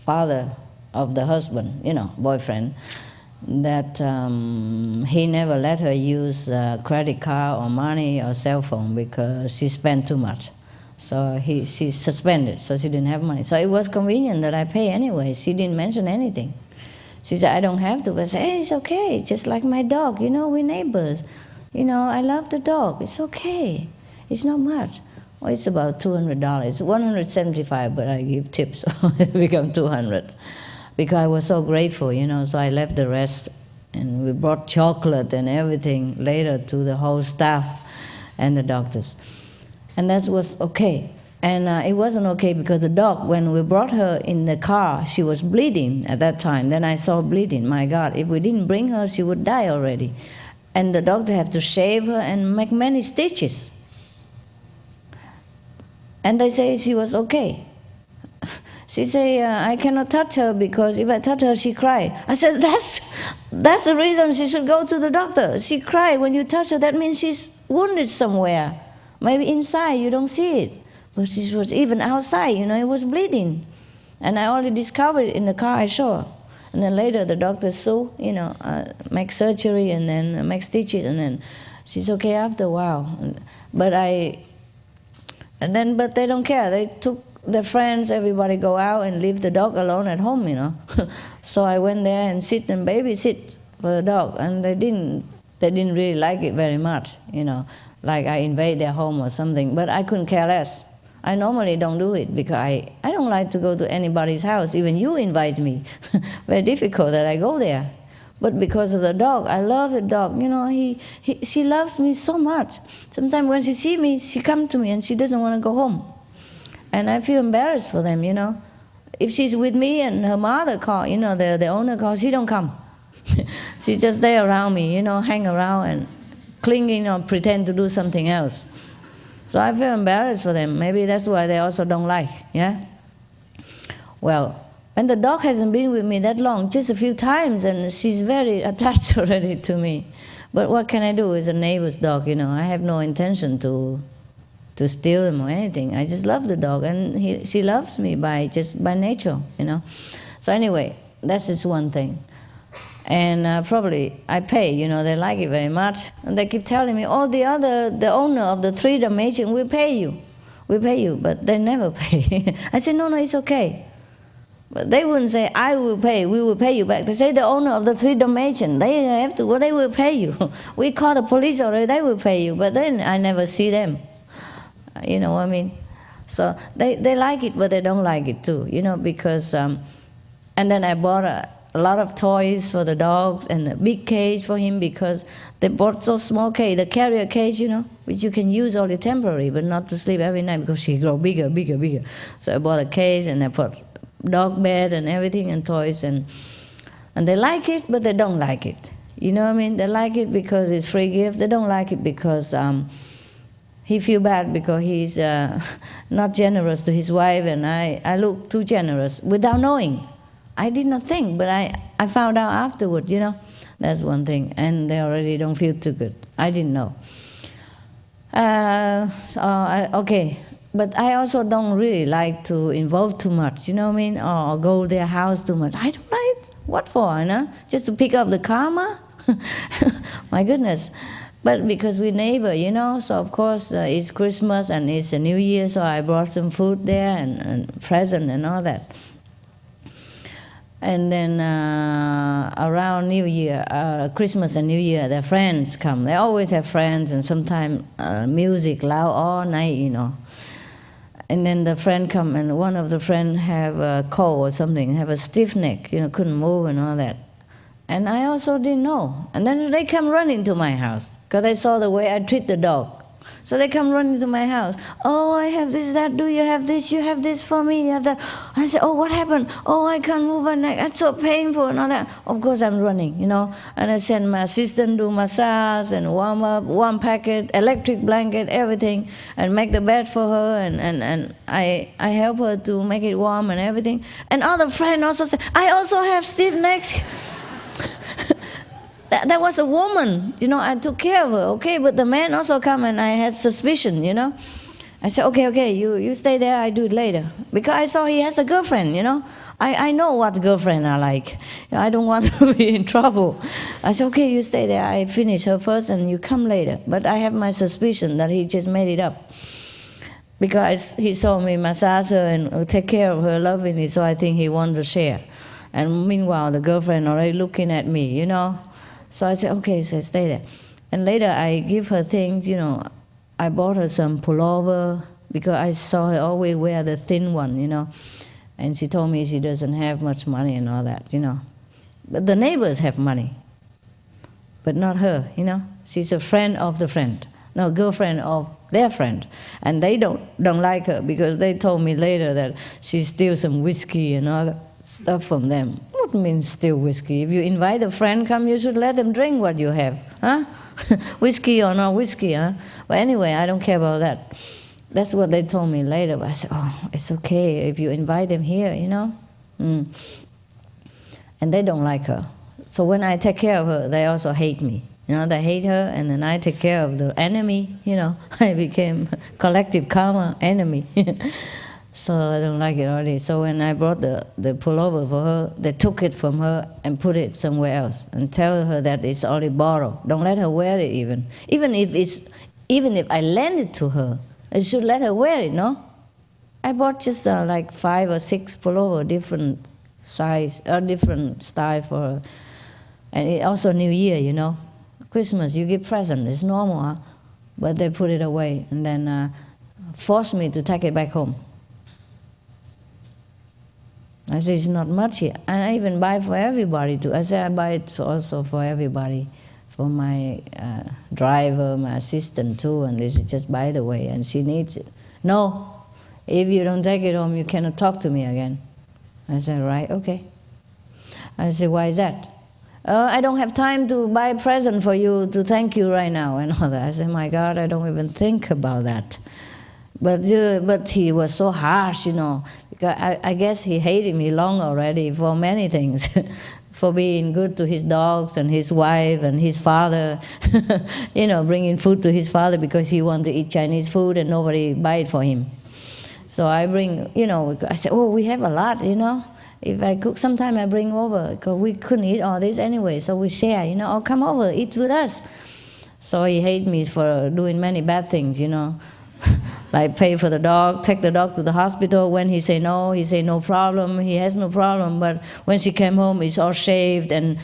father of the husband, you know, boyfriend, that he never let her use credit card or money or cell phone because she spent too much. So she suspended, so she didn't have money. So it was convenient that I pay anyway. She didn't mention anything. She said, I don't have to. But I said, hey, it's okay, just like my dog, you know, we're neighbors. I love the dog. It's okay. It's not much. Well, it's about $200. $175, but I give tips, so it become 200. Because I was so grateful, so I left the rest. And we brought chocolate and everything later to the whole staff and the doctors. And that was okay. And it wasn't okay because the dog, when we brought her in the car, she was bleeding at that time. Then I saw bleeding. My God, if we didn't bring her, she would die already. And the doctor had to shave her and make many stitches. And they say she was okay. She said, I cannot touch her because if I touch her, she cry. I said, that's the reason she should go to the doctor. She cry when you touch her. That means she's wounded somewhere. Maybe inside, you don't see it. But she was even outside, it was bleeding. And I only discovered it in the car I saw. And then later the doctor saw, make surgery and then make stitches. And then she's okay after a while. But they don't care. They took their friends, everybody go out and leave the dog alone at home, So I went there and sit and babysit for the dog, and they didn't really like it very much, like I invade their home or something, but I couldn't care less. I normally don't do it because I don't like to go to anybody's house, even you invite me. Very difficult that I go there. But because of the dog, I love the dog. She loves me so much. Sometimes when she sees me, she comes to me and she doesn't want to go home. And I feel embarrassed for them, If she's with me and her mother call, the owner calls, she don't come. She's just there around me, hang around and clinging or pretend to do something else. So I feel embarrassed for them. Maybe that's why they also don't like, yeah? Well, and the dog hasn't been with me that long, just a few times, and she's very attached already to me. But what can I do? It's a neighbor's dog, I have no intention to steal him or anything. I just love the dog, and she loves me by nature, So anyway, that's just one thing. And probably I pay, they like it very much. And they keep telling me, the owner of the 3 Dalmatians, we pay you, but they never pay. I said, no, it's okay. But they wouldn't say, we will pay you back. They say the owner of the 3 Dalmatians, they have to, they will pay you. We call the police already, they will pay you, but then I never see them. You know what I mean? So they like it, but they don't like it too, because, and then I bought a lot of toys for the dogs and a big cage for him because they bought so small cage, the carrier cage, which you can use only temporary, but not to sleep every night because she grow bigger. So I bought a cage and I put dog bed and everything and toys and they like it, but they don't like it. You know what I mean? They like it because it's free gift. They don't like it because he feel bad because he's not generous to his wife and I look too generous without knowing. I did not think, but I found out afterwards, That's one thing. And they already don't feel too good. I didn't know. Okay. But I also don't really like to involve too much, you know what I mean? Or go to their house too much. I don't like, what for, Just to pick up the karma? My goodness. But because we're neighbor, so of course it's Christmas and it's a New Year, so I brought some food there and present and all that. And then around New Year, Christmas and New Year, their friends come. They always have friends, and sometimes music loud all night, And then the friend come, and one of the friends have a cold or something, have a stiff neck, couldn't move and all that. And I also didn't know. And then they come running to my house, because they saw the way I treat the dog. So they come running to my house. Oh, I have this, that, do you have this? You have this for me, you have that. I said, oh, what happened? Oh, I can't move my neck. That's so painful and all that. Of course, I'm running, And I send my assistant do massage and warm up, warm packet, electric blanket, everything, and make the bed for her. And I help her to make it warm and everything. And other friend also said, I also have stiff necks. That was a woman, I took care of her, okay, but the man also come and I had suspicion, I said, okay, you stay there, I do it later. Because I saw he has a girlfriend, I know what girlfriend are like. I don't want to be in trouble. I said, okay, you stay there, I finish her first and you come later. But I have my suspicion that he just made it up. Because he saw me massage her and take care of her lovingly, so I think he wanted to share. And meanwhile, the girlfriend already looking at me, So I said, okay, so stay there. And later I give her things, I bought her some pullover because I saw her always wear the thin one, and she told me she doesn't have much money and all that, But the neighbors have money, but not her, She's a friend of the friend, no, girlfriend of their friend. And they don't like her because they told me later that she steals some whiskey and all that stuff from them. What means steal whiskey? If you invite a friend come, you should let them drink what you have, huh? Whiskey or no whiskey, huh? But anyway, I don't care about that. That's what they told me later. But I said, oh, it's okay if you invite them here, And they don't like her. So when I take care of her, they also hate me. They hate her, and then I take care of the enemy, I became collective karma enemy. So I don't like it already. So when I brought the pullover for her, they took it from her and put it somewhere else and tell her that it's only borrowed. Don't let her wear it even. Even if I lend it to her, I should let her wear it, no? I bought just like 5 or 6 pullover, different size or different style for her. And it also New Year, Christmas, you give present, it's normal, huh? But they put it away and then forced me to take it back home. I said, it's not much here. And I even buy for everybody too. I said, I buy it also for everybody, for my driver, my assistant too, and this is just by the way, and she needs it. No, if you don't take it home, you cannot talk to me again. I said, right, okay. I said, why is that? I don't have time to buy a present for you to thank you right now and all that. I said, my God, I don't even think about that. But he was so harsh, because I guess he hated me long already for many things, for being good to his dogs and his wife and his father, bringing food to his father because he wanted to eat Chinese food and nobody buy it for him. So I bring, I said, oh, we have a lot, If I cook, sometime I bring over, because we couldn't eat all this anyway, so we share, oh, come over, eat with us. So he hated me for doing many bad things, Like pay for the dog, take the dog to the hospital. When he say no problem, he has no problem. But when she came home, it's all shaved and,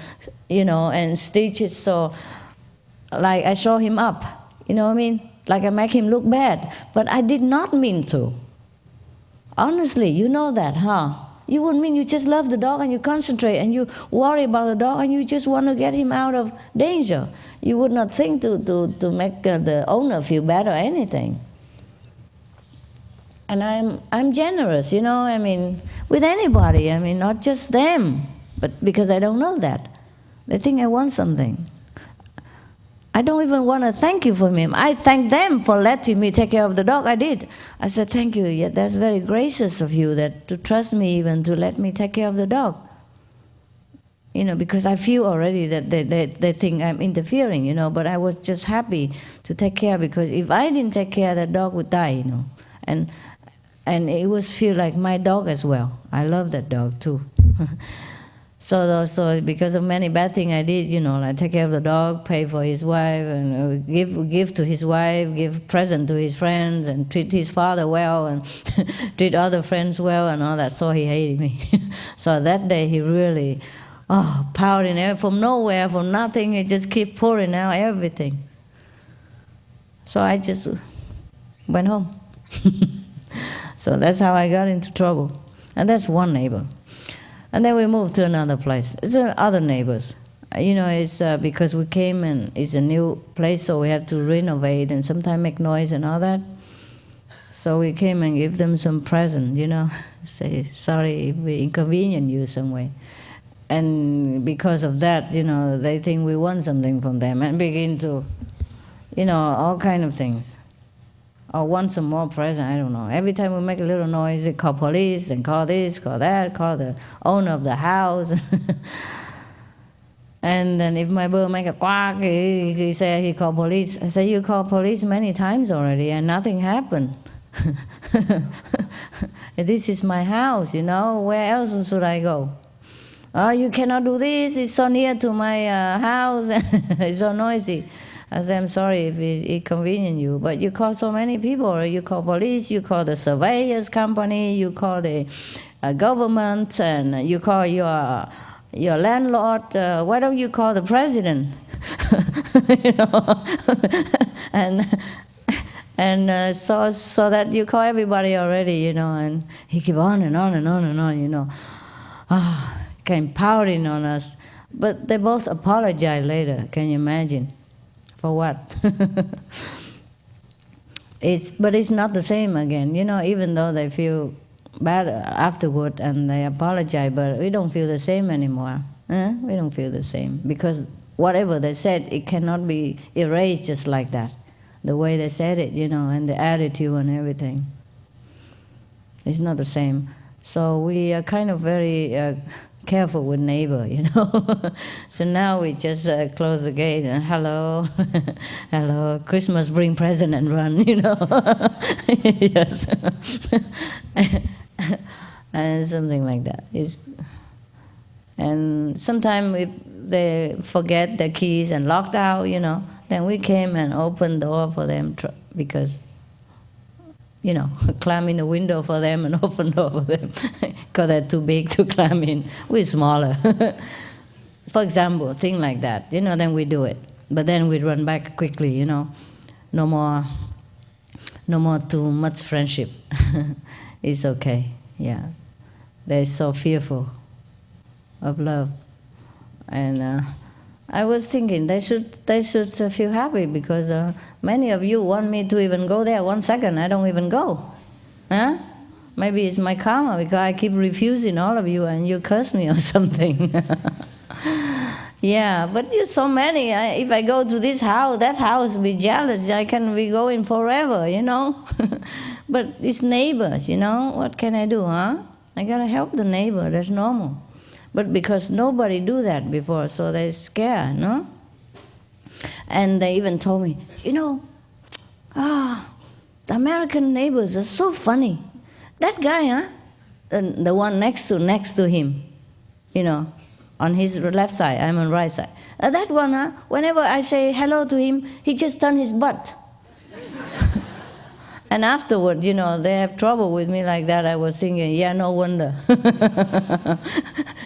and stitches. So, like I show him up, you know what I mean? Like I make him look bad. But I did not mean to. Honestly, you know that, huh? You wouldn't mean you just love the dog and you concentrate and you worry about the dog and you just want to get him out of danger. You would not think to make the owner feel bad or anything. And I'm generous, with anybody. Not just them, but because I don't know that. They think I want something. I don't even want to thank you for me. I thank them for letting me take care of the dog. I did. I said, thank you. Yeah, that's very gracious of you to trust me even to let me take care of the dog. Because I feel already that they think I'm interfering, but I was just happy to take care because if I didn't take care, that dog would die, And it was feel like my dog as well. I love that dog too. So because of many bad things I did, like take care of the dog, pay for his wife, and give to his wife, give present to his friends, and treat his father well, and treat other friends well, and all that. So he hated me. So that day he really, pouting from nowhere, from nothing. He just keep pouring out everything. So I just went home. So that's how I got into trouble. And that's one neighbor. And then we moved to another place. It's other neighbors. It's because we came and it's a new place, so we have to renovate and sometimes make noise and all that. So we came and give them some present, say, sorry if we inconvenience you some way. And because of that, they think we want something from them and begin to, all kind of things. Or want some more present, I don't know. Every time we make a little noise, they call police and call this, call that, call the owner of the house. And then if my bird make a quack, he say he call police. I say, you call police many times already and nothing happened. This is my house, where else should I go? Oh, you cannot do this, it's so near to my house, it's so noisy. I said, I'm sorry if it inconvenience you, but you call so many people, you call police, you call the surveyors company, you call the government, and you call your your landlord, why don't you call the president? You know, and so that you call everybody already, you know, and he keep on and on and on and on, you know, came pouting on us. But they both apologize later. Can you imagine? For what? But it's not the same again, you know. Even though they feel bad afterward and they apologize, but we don't feel the same anymore. We don't feel the same because whatever they said, it cannot be erased just like that. The way they said it, you know, and the attitude and everything. It's not the same. So we are kind of very careful with neighbor, you know. So now we just close the gate and hello, hello, Christmas bring present and run, you know. Yes. And something like that. And sometimes if they forget their keys and locked out, you know, then we came and opened the door for them because, you know, climb in the window for them and open the door for them because they're too big to climb in. We're smaller. For example, thing like that, you know, then we do it. But then we run back quickly, you know. No more too much friendship. It's okay, yeah. They're so fearful of love. And I was thinking they should feel happy because many of you want me to even go there 1 second. I don't even go. Huh? Maybe it's my karma because I keep refusing all of you and you curse me or something. Yeah, but you're so many. If I go to this house, that house be jealous. I can be going forever, you know. But it's neighbors, you know. What can I do, huh? I gotta help the neighbor. That's normal. But because nobody do that before, so they're scared, no? And they even told me, you know, the American neighbors are so funny. That guy, huh? The one next to him, you know, on his left side, I'm on right side. That one, huh? Whenever I say hello to him, he just turn his butt. And afterward, you know, they have trouble with me like that. I was thinking, yeah, no wonder.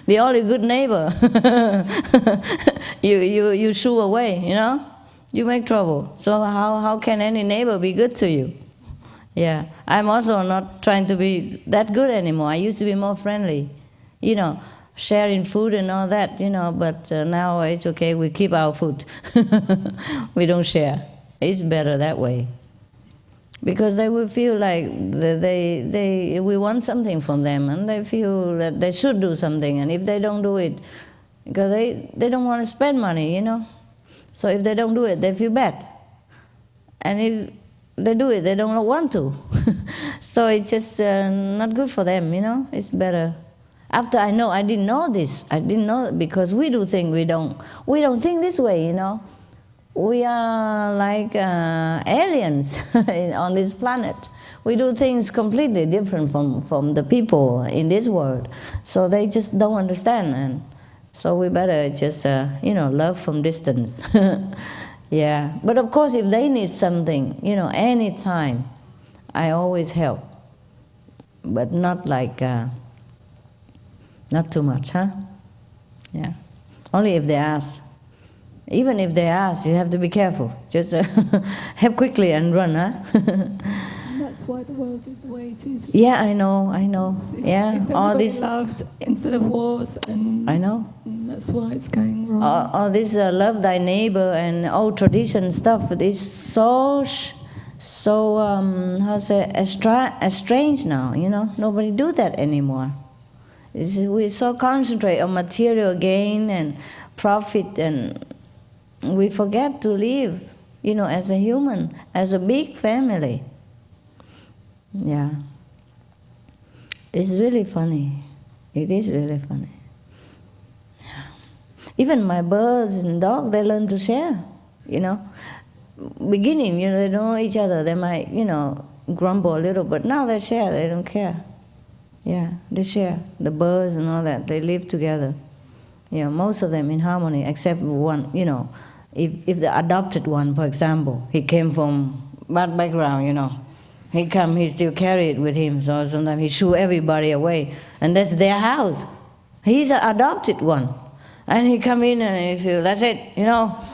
The only good neighbor. you shoo away, you know? You make trouble. So how can any neighbor be good to you? Yeah, I'm also not trying to be that good anymore. I used to be more friendly, you know, sharing food and all that, you know, but now it's okay, we keep our food. We don't share. It's better that way. Because they will feel like we want something from them, and they feel that they should do something, and if they don't do it, because they don't want to spend money, you know. So if they don't do it, they feel bad. And if they do it, they don't want to. So it's just not good for them, you know. It's better. After I didn't know this. I didn't know, because we do things we don't think this way, you know. We are like aliens on this planet. We do things completely different from the people in this world. So they just don't understand. And so we better just, you know, love from distance. Yeah. But of course, if they need something, you know, anytime, I always help. But not like, not too much, huh? Yeah. Only if they ask. Even if they ask, you have to be careful. Just help quickly and run, huh? That's why the world is the way it is. Yeah, I know. Yeah, if all this loved instead of wars, and I know. That's why it's going wrong. All this love thy neighbor and old tradition stuff is so estranged now. You know, nobody do that anymore. We so concentrate on material gain and profit, and we forget to live, you know, as a human, as a big family. Yeah. It's really funny. It is really funny. Yeah. Even my birds and dogs, they learn to share, you know. Beginning, you know, they don't know each other. They might, you know, grumble a little, but now they share, they don't care. Yeah, they share. The birds and all that, they live together. You know, most of them in harmony, except one, you know, if the adopted one, for example, he came from bad background, you know, he still carry it with him, so sometimes he shoo everybody away, and that's their house. He's an adopted one. And he come in and he feel, that's it,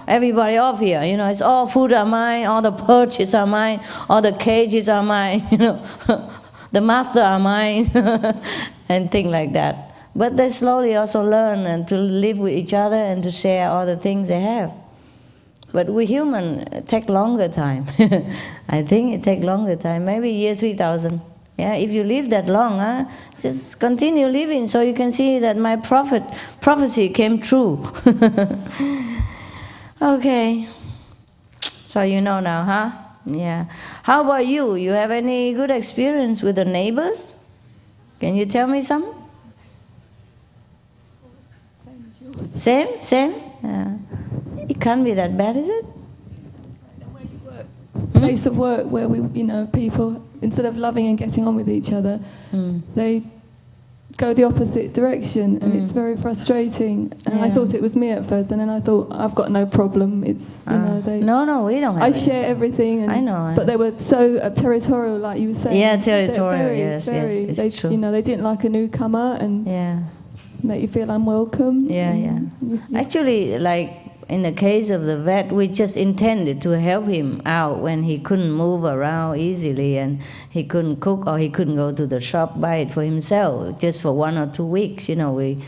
everybody off here, it's all food are mine, all the perches are mine, all the cages are mine, the master are mine, and things like that. But they slowly also learn and to live with each other and to share all the things they have. But we human take longer time. I think it take longer time, maybe year 3000. Yeah, if you live that long, just continue living so you can see that my prophecy came true. Okay, so you know now, huh? Yeah. How about you? You have any good experience with the neighbors? Can you tell me some? Same as yours. Same? Yeah. It can't be that bad, is it? And where you work, place of work where people, instead of loving and getting on with each other, they go the opposite direction, and it's very frustrating. And I thought it was me at first, and then I thought, I've got no problem. It's they. No, we don't have. I share everything. And, I know. But they were so territorial, like you were saying. Yeah, territorial. Very, yes, very, yes, they, it's true. they didn't like a newcomer and make you feel unwelcome. Yeah. Actually, like in the case of the vet, we just intended to help him out when he couldn't move around easily and he couldn't cook or he couldn't go to the shop, buy it for himself, just for 1 or 2 weeks. We,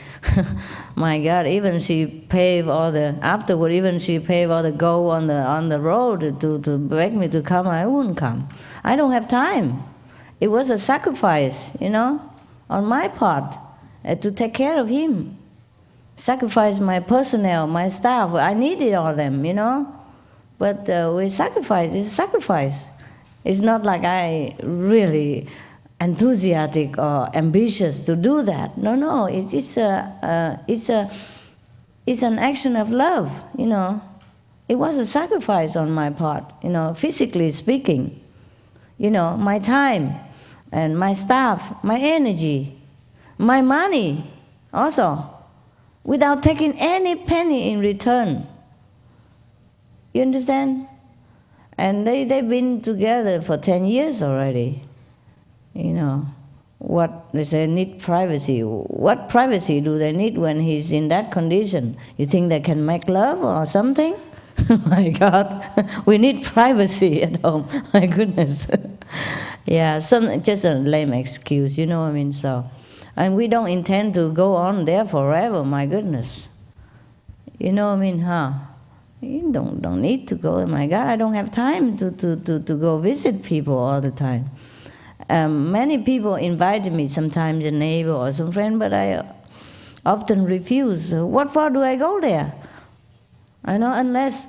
my God, even she paved all the, afterward, even she paved all the gold on the road to beg me to come. I wouldn't come. I don't have time. It was a sacrifice, on my part to take care of him. Sacrifice my personnel, my staff. I needed all of them, But we sacrifice. It's a sacrifice. It's not like I really enthusiastic or ambitious to do that. No. It's an action of love. It was a sacrifice on my part. Physically speaking. My time and my staff, my energy, my money, also. Without taking any penny in return. You understand? And they've been together for 10 years already. What they say, need privacy. What privacy do they need when he's in that condition? You think they can make love or something? My God, we need privacy at home. My goodness. Yeah, just a lame excuse, so. And we don't intend to go on there forever, my goodness. You don't need to go. My God, I don't have time to go visit people all the time. Many people invited me, sometimes a neighbor or some friend, but I often refuse. What for do I go there? Unless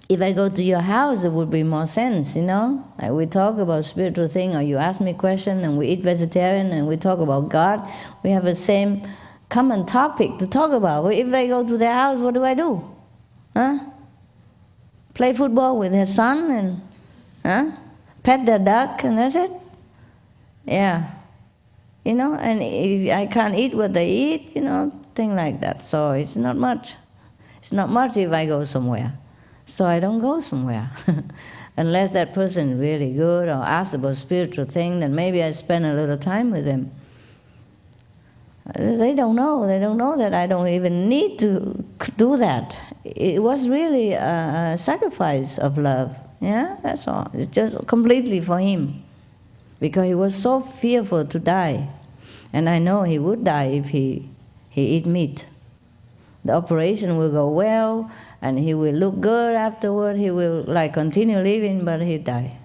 if I go to your house, it would be more sense, Like we talk about spiritual thing, or you ask me a question, and we eat vegetarian, and we talk about God. We have the same common topic to talk about. If I go to their house, what do? Play football with their son, and pet their duck, and that's it? Yeah. And I can't eat what they eat, thing like that. So it's not much. It's not much if I go somewhere. So I don't go somewhere. Unless that person is really good or asks about spiritual thing, then maybe I spend a little time with them. They don't know. They don't know that I don't even need to do that. It was really a sacrifice of love. Yeah, that's all. It's just completely for him. Because he was so fearful to die. And I know he would die if he eat meat. The operation will go well, and he will look good afterward. He will continue living, but he die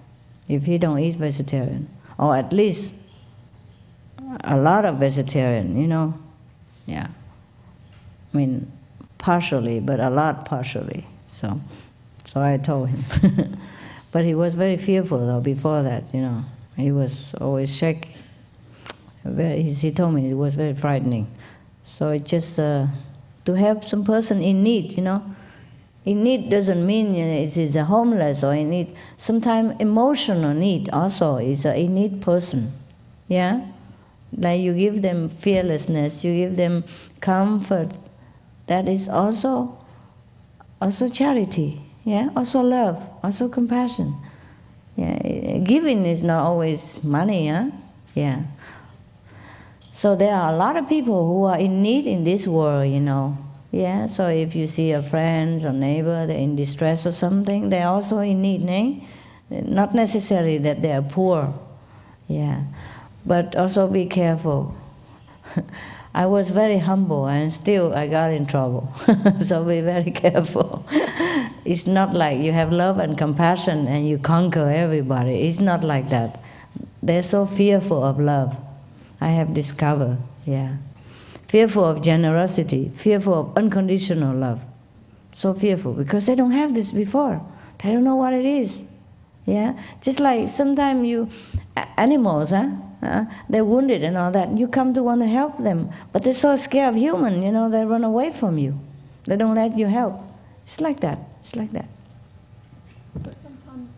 if he don't eat vegetarian, or at least a lot of vegetarian. Yeah. Partially, but a lot partially. So I told him, but he was very fearful though. Before that, he was always shaky. He told me it was very frightening. So it just. To help some person in need, In need doesn't mean it's a homeless or in need. Sometimes emotional need also is a in need person. Yeah? Like you give them fearlessness, you give them comfort. That is also charity. Yeah? Also love, also compassion. Yeah? Giving is not always money, huh? Yeah. So there are a lot of people who are in need in this world, you know. Yeah, so if you see a friend or neighbor, they're in distress or something, they're also in need, eh? Not necessarily that they are poor, yeah. But also be careful. I was very humble and still I got in trouble. So be very careful. It's not like you have love and compassion and you conquer everybody. It's not like that. They're so fearful of love, I have discovered, yeah. Fearful of generosity, fearful of unconditional love. So fearful because they don't have this before. They don't know what it is. Yeah, just like sometimes animals, they're wounded and all that. You come to want to help them, but they're so scared of human, you know, they run away from you. They don't let you help. It's like that. It's like that. But sometimes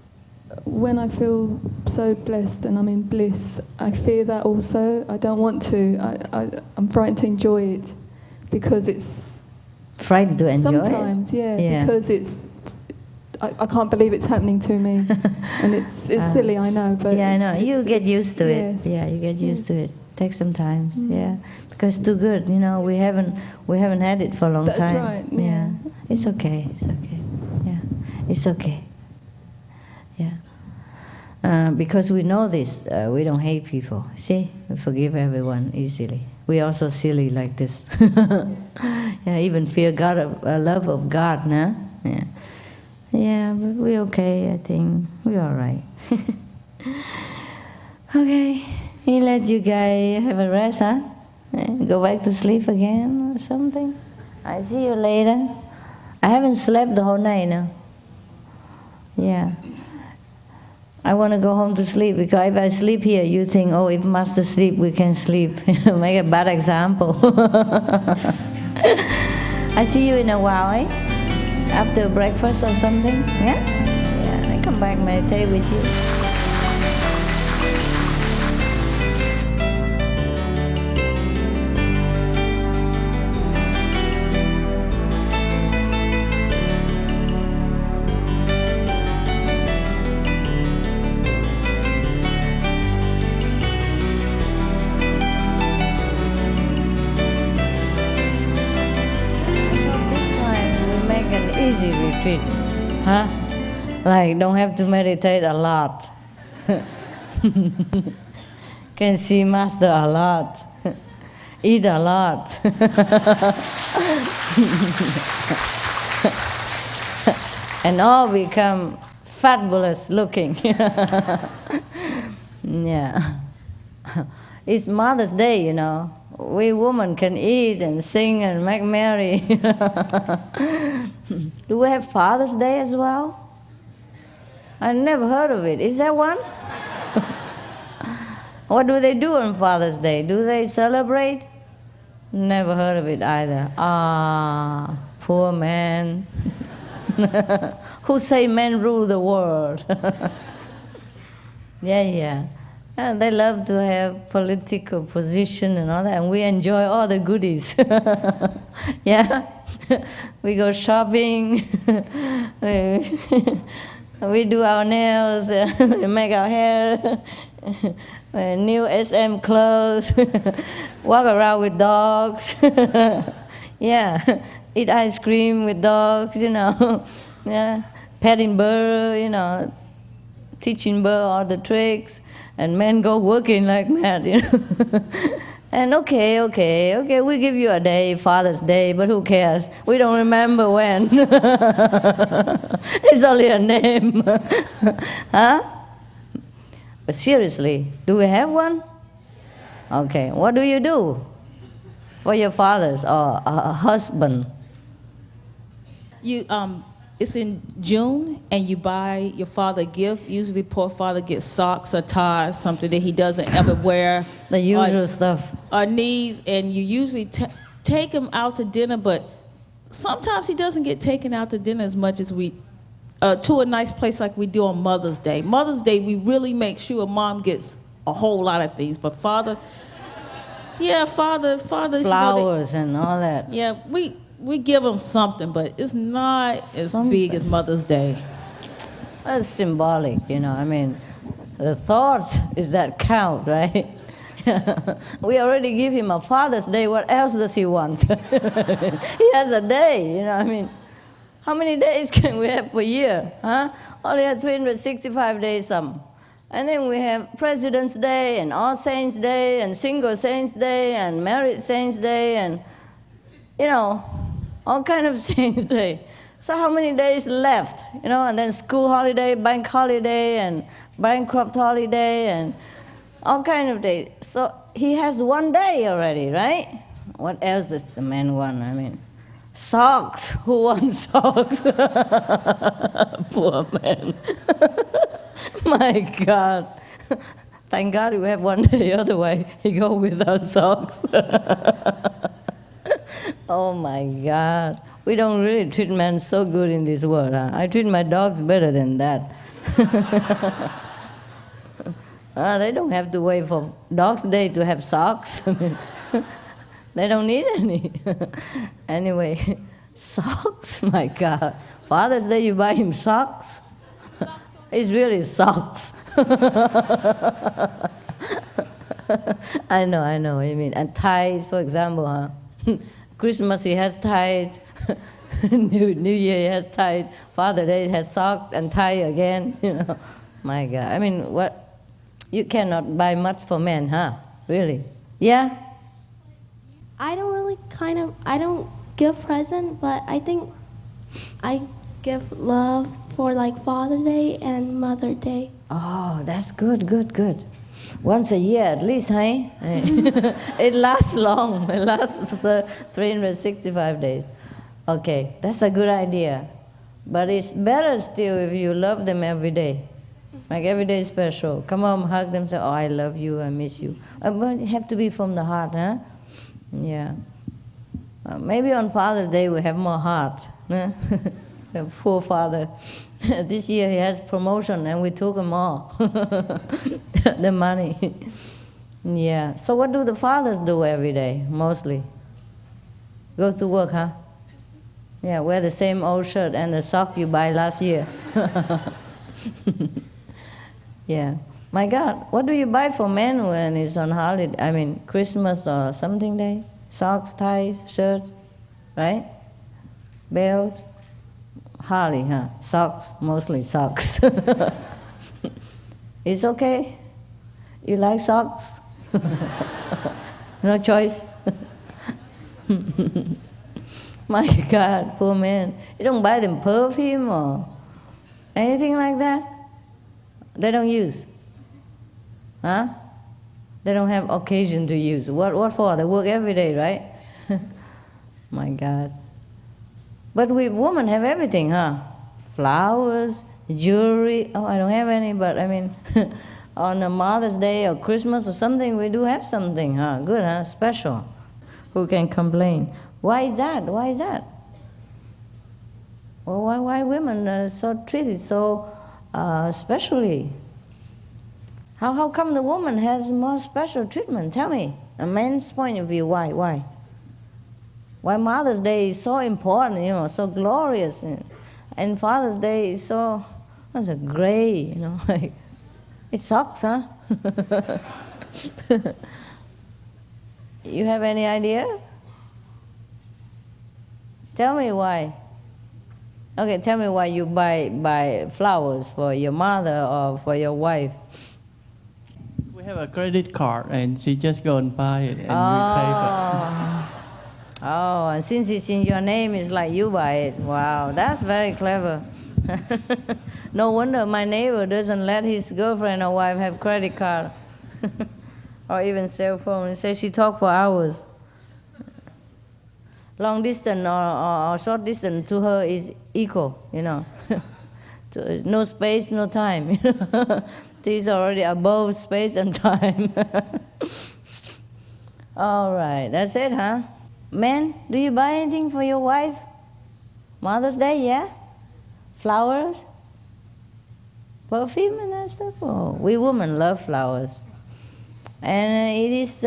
when I feel so blessed and I'm in bliss, I fear that also. I don't want to. I'm frightened to enjoy it because it's... Frightened to enjoy sometimes, it? Yeah, because it's... I can't believe it's happening to me. And it's silly, I know, but... Yeah, I know. You get used to it. Yes. Yeah, you get used to it. Take some time, yeah. Because it's too good, you know, we haven't had it for a long time. That's right, yeah. It's okay, it's okay. Yeah, it's okay. Yeah. Because we know this, we don't hate people. See, we forgive everyone easily. We're also silly like this. Yeah, even fear God, love of God, no? Yeah. Yeah, but we're okay, I think. We're all right. Okay, he let you guys have a rest, huh? Go back to sleep again or something. I see you later. I haven't slept the whole night now. Yeah. I want to go home to sleep because if I sleep here, you think, oh, if Master sleep, we can sleep. Make a bad example. I see you in a while, eh? After breakfast or something, yeah? Yeah, I come back meditate with you. Easy retreat, huh? Like don't have to meditate a lot. Can see Master a lot. Eat a lot. And all become fabulous looking. Yeah. It's Mother's Day, you know. We women can eat and sing and make merry. Do we have Father's Day as well? I never heard of it. Is there one? What do they do on Father's Day? Do they celebrate? Never heard of it either. Ah, poor man. Who say men rule the world? Yeah. And they love to have political position and all that, and we enjoy all the goodies. Yeah, we go shopping, we do our nails, we make our hair, new SM clothes, walk around with dogs. Yeah, eat ice cream with dogs, you know. Yeah, petting bird, you know, teaching bird all the tricks. And men go working like mad, you know. And okay, we give you a day, Father's Day, but who cares? We don't remember when. It's only a name. Huh? But seriously, do we have one? Okay, what do you do for your fathers or a husband? It's in June, and you buy your father a gift. Usually poor father gets socks or ties, something that he doesn't ever wear. The usual stuff. Or knees, and you usually take him out to dinner, but sometimes he doesn't get taken out to dinner as much as we, to a nice place like we do on Mother's Day. Mother's Day, we really make sure Mom gets a whole lot of things, but Father, fathers, flowers and all that. Yeah, we give them something, but it's not as big as Mother's Day. That's symbolic, you know. I mean, the thought is that count, right? We already give him a Father's Day. What else does he want? He has a day, you know. I mean, how many days can we have per year? Huh? Only have 365 days some. And then we have President's Day and All Saints' Day and Single Saints' Day and Married Saints' Day and, you know, all kind of Saints' Day. So how many days left? You know, and then school holiday, bank holiday, and bankrupt holiday, and all kind of days. So he has one day already, right? What else does the man want? I mean, socks. Who wants socks? Poor man. My God. Thank God we have one day, otherwise he go without socks. Oh my God. We don't really treat men so good in this world. Huh? I treat my dogs better than that. They don't have to wait for Dog's Day to have socks. They don't need any. Anyway, socks, my God. Father's Day you buy him socks? It's really socks. I know. I mean, and ties, for example, huh? Christmas he has ties. New Year he has ties. Father's Day has socks and tie again. You know, my God. I mean, what? You cannot buy much for men, huh? Really? Yeah. I don't give present, but I think I give love for like Father's Day and Mother's Day. Oh, that's good. Once a year at least, hey? It lasts long. It lasts for 365 days. Okay, that's a good idea. But it's better still if you love them every day. Like every day is special. Come home, hug them, say, oh, I love you, I miss you. But it have to be from the heart, huh? Yeah. Maybe on Father's Day we have more heart. Huh? The poor father. This year he has promotion and we took him all. The money. Yeah. So what do the fathers do every day, mostly? Go to work, huh? Yeah, wear the same old shirt and the sock you buy last year. Yeah. My God, what do you buy for men when it's on holiday? I mean, Christmas or something day? Socks, ties, shirts, right? Belt? Hardly, huh? Socks, mostly socks. It's okay? You like socks? No choice? My God, poor man. You don't buy them perfume or anything like that? They don't use? Huh? They don't have occasion to use. What for? They work every day, right? My God. But we women have everything, huh? Flowers, jewelry. Oh, I don't have any, but I mean, on a Mother's Day or Christmas or something, we do have something, huh? Good, huh? Special. Who can complain? Why is that? Well, why women are so treated so specially? How come the woman has more special treatment? Tell me, a man's point of view, why? Why Mother's Day is so important, you know, so glorious, and Father's Day is so gray, you know, like, it sucks, huh? You have any idea? Tell me why. Okay, tell me why you buy flowers for your mother or for your wife. We have a credit card and she just go and buy it and we pay for it. Oh, and since it's in your name, it's like you buy it. Wow, that's very clever. No wonder my neighbor doesn't let his girlfriend or wife have credit card or even cell phone. He says she talk for hours. Long distance or short distance to her is equal, you know. No space, no time. She's already above space and time. All right, that's it, huh? Men, do you buy anything for your wife? Mother's Day, yeah? Flowers? Perfume and that stuff? Oh, we women love flowers. And it is,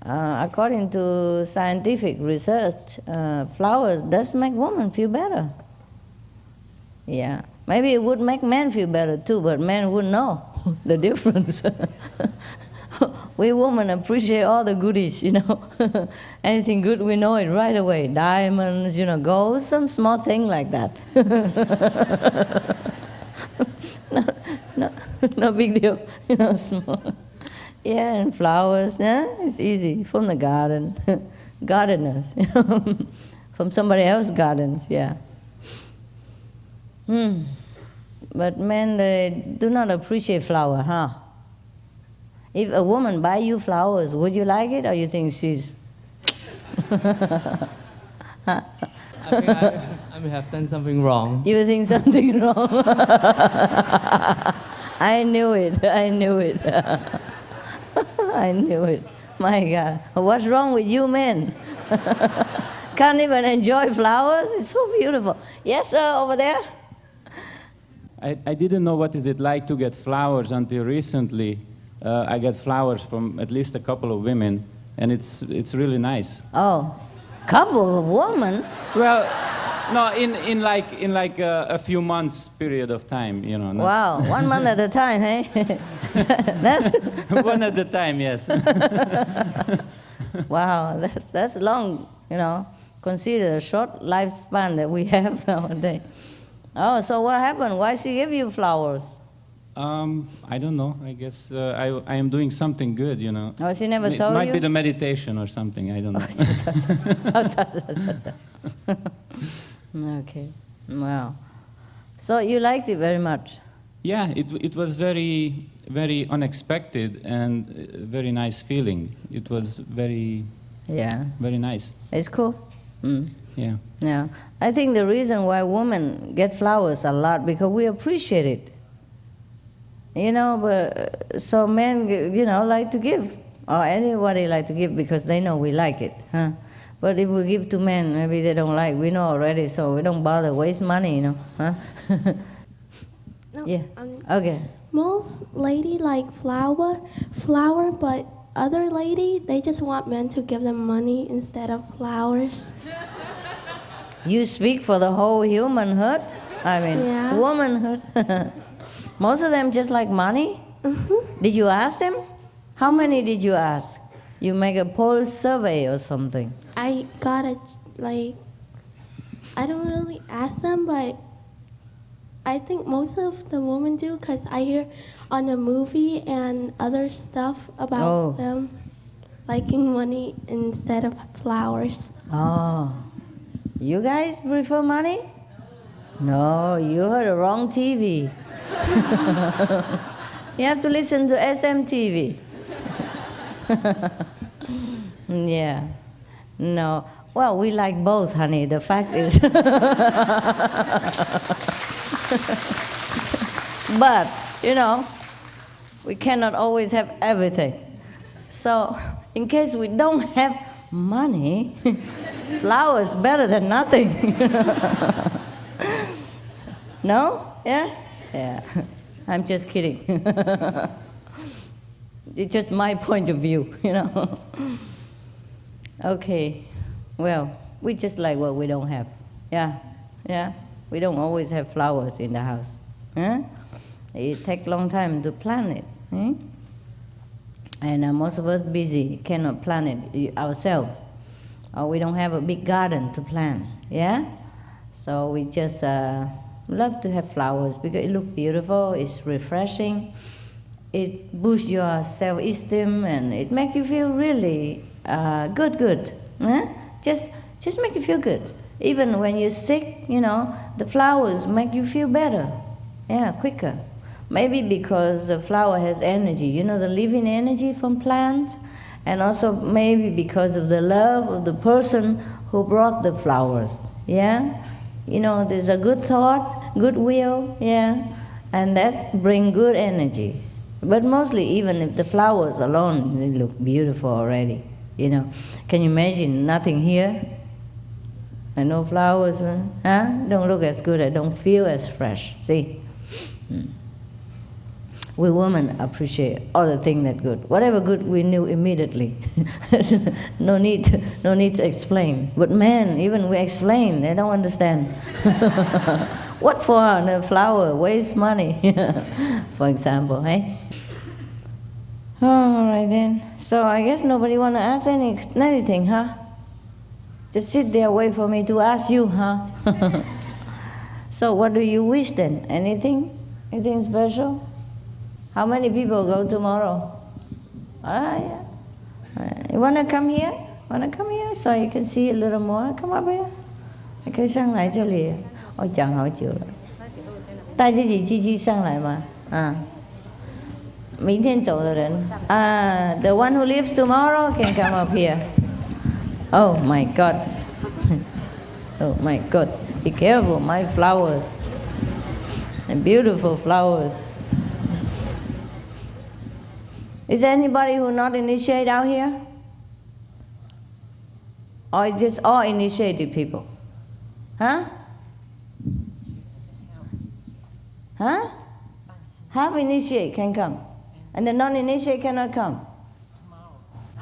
according to scientific research, flowers does make women feel better. Yeah. Maybe it would make men feel better too, but men wouldn't know. the difference. We women appreciate all the goodies, you know. Anything good, we know it right away. Diamonds, you know, gold, some small thing like that. No big deal, you know, small. Yeah, and flowers, yeah, it's easy, from the garden. Gardeners, you know, from somebody else's gardens, yeah. But men, they do not appreciate flower, huh? If a woman buy you flowers, would you like it, or you think she's... I may have done something wrong. You think something wrong? I knew it, I knew it. I knew it. My God, what's wrong with you men? Can't even enjoy flowers? It's so beautiful. Yes, sir, over there? I didn't know what is it like to get flowers until recently. I get flowers from at least a couple of women, and it's really nice. Oh, couple of women? Well, no, in like a few months period of time, you know. Wow, 1 month at a time, hey? That's One at a time, yes. wow, that's long, you know. Consider the short lifespan that we have nowadays. Oh, so what happened? Why she give you flowers? I don't know. I guess I am doing something good, you know. Oh, she never told Might you? be the meditation or something. I don't know. Okay, wow. So you liked it very much? Yeah, it was very, very unexpected and very nice feeling. It was very, Yeah. very nice. It's cool. Mm. Yeah. Yeah. I think the reason why women get flowers a lot because we appreciate it. You know, but so men, you know, like to give, or anybody like to give because they know we like it, huh? But if we give to men, maybe they don't like. We know already, so we don't bother waste money, you know, huh? No, Yeah. Okay. Most lady like flower, but other lady, they just want men to give them money instead of flowers. You speak for the whole humanhood. I mean, Yeah. womanhood. Most of them just like money. Mm-hmm. Did you ask them? How many did you ask? You make a poll survey or something. I got I don't really ask them, but I think most of the women do because I hear on the movie and other stuff about Oh. them liking money instead of flowers. Oh, you guys prefer money? No, you heard the wrong TV. You have to listen to SMTV. Yeah. No. Well, we like both, honey. The fact is. But, you know, we cannot always have everything. So, in case we don't have money, flowers better than nothing. No? Yeah? Yeah. I'm just kidding. It's just my point of view, you know. Okay. Well, we just like what we don't have. Yeah. Yeah. We don't always have flowers in the house. Huh? It takes a long time to plant it. And most of us busy, cannot plant it ourselves. Or we don't have a big garden to plant. Yeah? So we just love to have flowers because it looks beautiful, it's refreshing, it boosts your self-esteem, and it makes you feel really good. Huh? Just make you feel good. Even when you're sick, you know, the flowers make you feel better. Yeah, quicker. Maybe because the flower has energy, you know, the living energy from plants, and also maybe because of the love of the person who brought the flowers. Yeah? You know, there's a good thought, goodwill, yeah, and that brings good energy. But mostly, even if the flowers alone, they look beautiful already, you know. Can you imagine nothing here? And no flowers, huh? Don't look as good, I don't feel as fresh, see? We women appreciate all the things that good. Whatever good we knew immediately. no need to explain. But men, even we explain, they don't understand. What for a flower? Waste money, for example, hey? All right then. So I guess nobody want to ask anything, huh? Just sit there, wait for me to ask you, huh? So what do you wish then? Anything? Anything special? How many people go tomorrow? Yeah. You want to come here? Want to come here so you can see a little more? Come up here. 可以上来这里，我讲好久了。带自己机器上来嘛，明天走的人，the one who leaves tomorrow can come up here. Oh my God. Oh my God. Be careful, my flowers. And beautiful flowers. Is there anybody who not initiated out here? Or just all initiated people? Huh? Huh? Half initiate can come, and the non-initiate cannot come.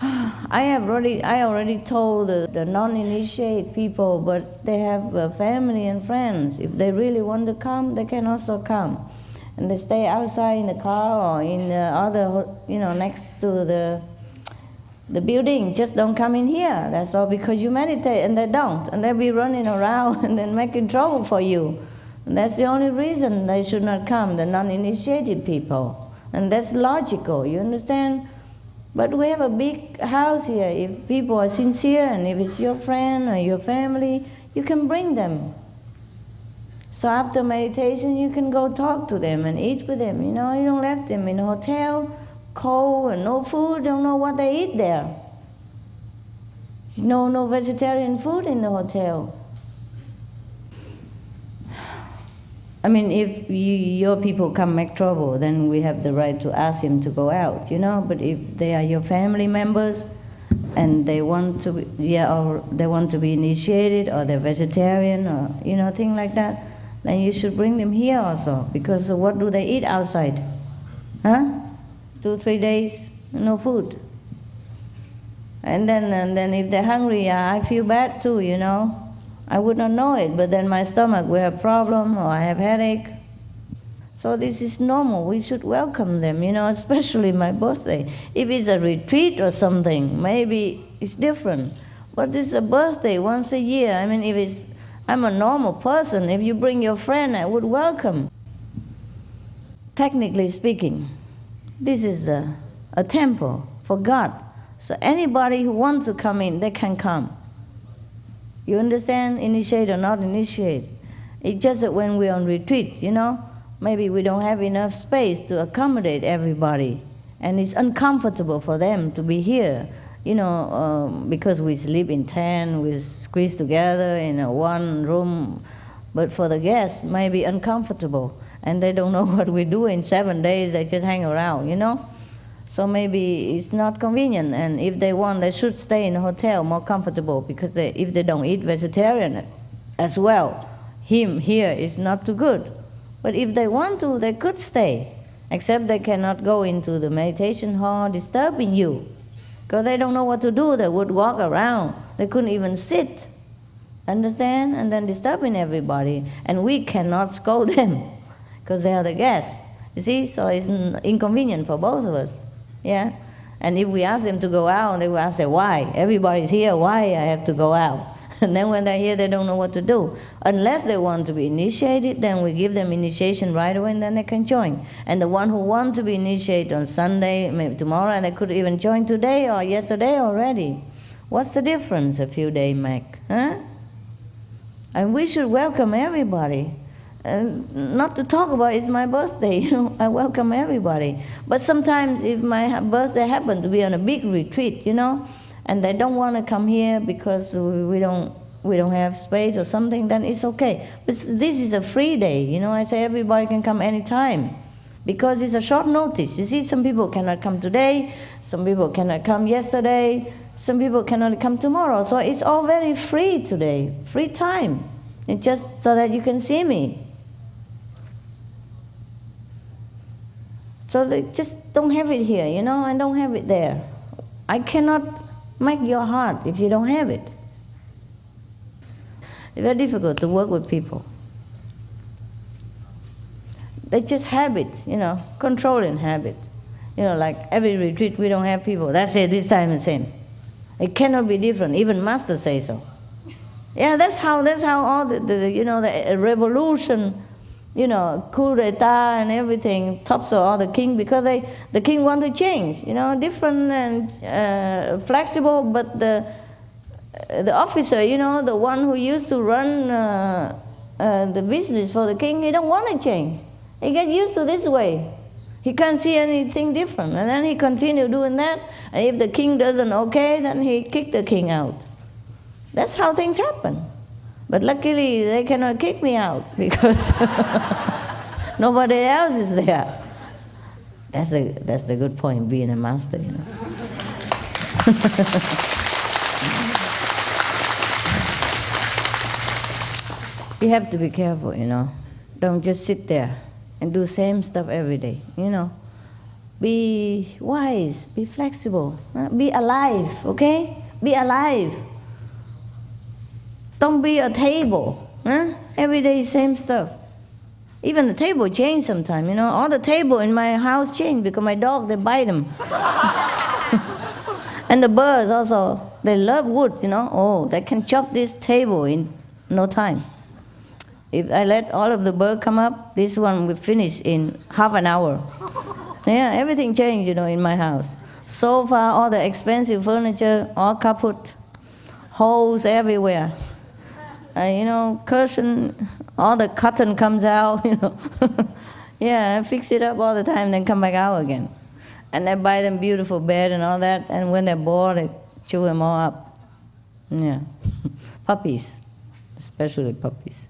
I already told the non-initiate people, but they have family and friends. If they really want to come, they can also come, and they stay outside in the car or in the other, next to the building. Just don't come in here. That's all, because you meditate and they don't, and they'll be running around and then making trouble for you. And that's the only reason they should not come, the non-initiated people. And that's logical, you understand? But we have a big house here. If people are sincere, and if it's your friend or your family, you can bring them. So after meditation, you can go talk to them and eat with them. You don't let them in a hotel, cold and no food, don't know what they eat there. No vegetarian food in the hotel. I mean, if your people come make trouble, then we have the right to ask him to go out, But if they are your family members, and they want to be initiated, or they're vegetarian, or things like that, then you should bring them here also. Because what do they eat outside? Huh? 2-3 days, no food. And then if they're hungry, I feel bad too, I would not know it, but then my stomach will have problem, or I have headache. So this is normal. We should welcome them, especially my birthday. If it's a retreat or something, maybe it's different. But it's a birthday once a year. I mean, I'm a normal person. If you bring your friend, I would welcome. Technically speaking, this is a temple for God. So anybody who wants to come in, they can come. You understand? Initiate or not initiate. It's just that when we're on retreat, maybe we don't have enough space to accommodate everybody. And it's uncomfortable for them to be here, because we sleep in tent, we squeeze together in one room. But for the guests, it may be uncomfortable. And they don't know what we do in 7 days, they just hang around, So maybe it's not convenient, and if they want, they should stay in a hotel, more comfortable, because if they don't eat vegetarian as well, here is not too good. But if they want to, they could stay, except they cannot go into the meditation hall disturbing you, because they don't know what to do. They would walk around, they couldn't even sit, understand? And then disturbing everybody, and we cannot scold them, because they are the guests, you see? So it's inconvenient for both of us. Yeah, and if we ask them to go out, they will ask, why? Everybody's here, why I have to go out? And then when they're here, they don't know what to do. Unless they want to be initiated, then we give them initiation right away, and then they can join. And the one who want to be initiated on Sunday, maybe tomorrow, and they could even join today or yesterday already. What's the difference a few days make? Huh? And we should welcome everybody. Not to talk about it's my birthday, I welcome everybody. But sometimes if my birthday happens to be on a big retreat, and they don't want to come here because we don't have space or something, then it's okay. But this is a free day, I say everybody can come anytime, because it's a short notice. You see, some people cannot come today, some people cannot come yesterday, some people cannot come tomorrow. So it's all very free today, free time. It's just so that you can see me. So they just don't have it here, and don't have it there. I cannot make your heart if you don't have it. It's very difficult to work with people. They just habit, controlling habit. Like every retreat we don't have people. That's it, this time the same. It cannot be different. Even Master says so. Yeah, that's how all the revolution, coup d'etat and everything topsel all the king, because the king want to change, different and flexible, but the officer, the one who used to run the business for the king, he don't want to change. He gets used to this way. He can't see anything different. And then he continue doing that. And if the king doesn't okay, then he kick the king out. That's how things happen. But luckily, they cannot kick me out because nobody else is there. That's the good point, being a master, You have to be careful, Don't just sit there and do same stuff every day, Be wise, be flexible, be alive, okay? Be alive. Don't be a table, Every day same stuff. Even the table change sometimes, All the table in my house change because my dog, they bite them. And the birds also, they love wood, Oh, they can chop this table in no time. If I let all of the birds come up, this one will finish in half an hour. Yeah, everything changed, in my house. Sofa, all the expensive furniture, all kaput, holes everywhere. Curtain, all the cotton comes out, Yeah, I fix it up all the time, then come back out again. And I buy them beautiful bed and all that, and when they're bored, I chew them all up. Yeah, puppies, especially puppies.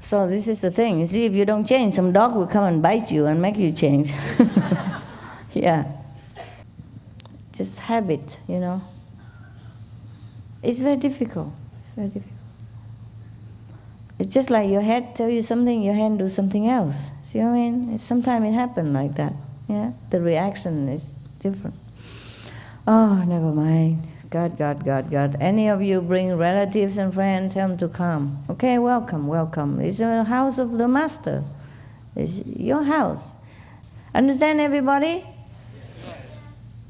So this is the thing. You see, if you don't change, some dog will come and bite you and make you change. Yeah. Just habit, It's very difficult. It's very difficult. It's just like your head tell you something, your hand do something else. See what I mean? Sometimes it happens like that. Yeah. The reaction is different. Oh, never mind. God. Any of you bring relatives and friends, tell them to come. Okay, welcome. It's a house of the master. It's your house. Understand, everybody? Yes.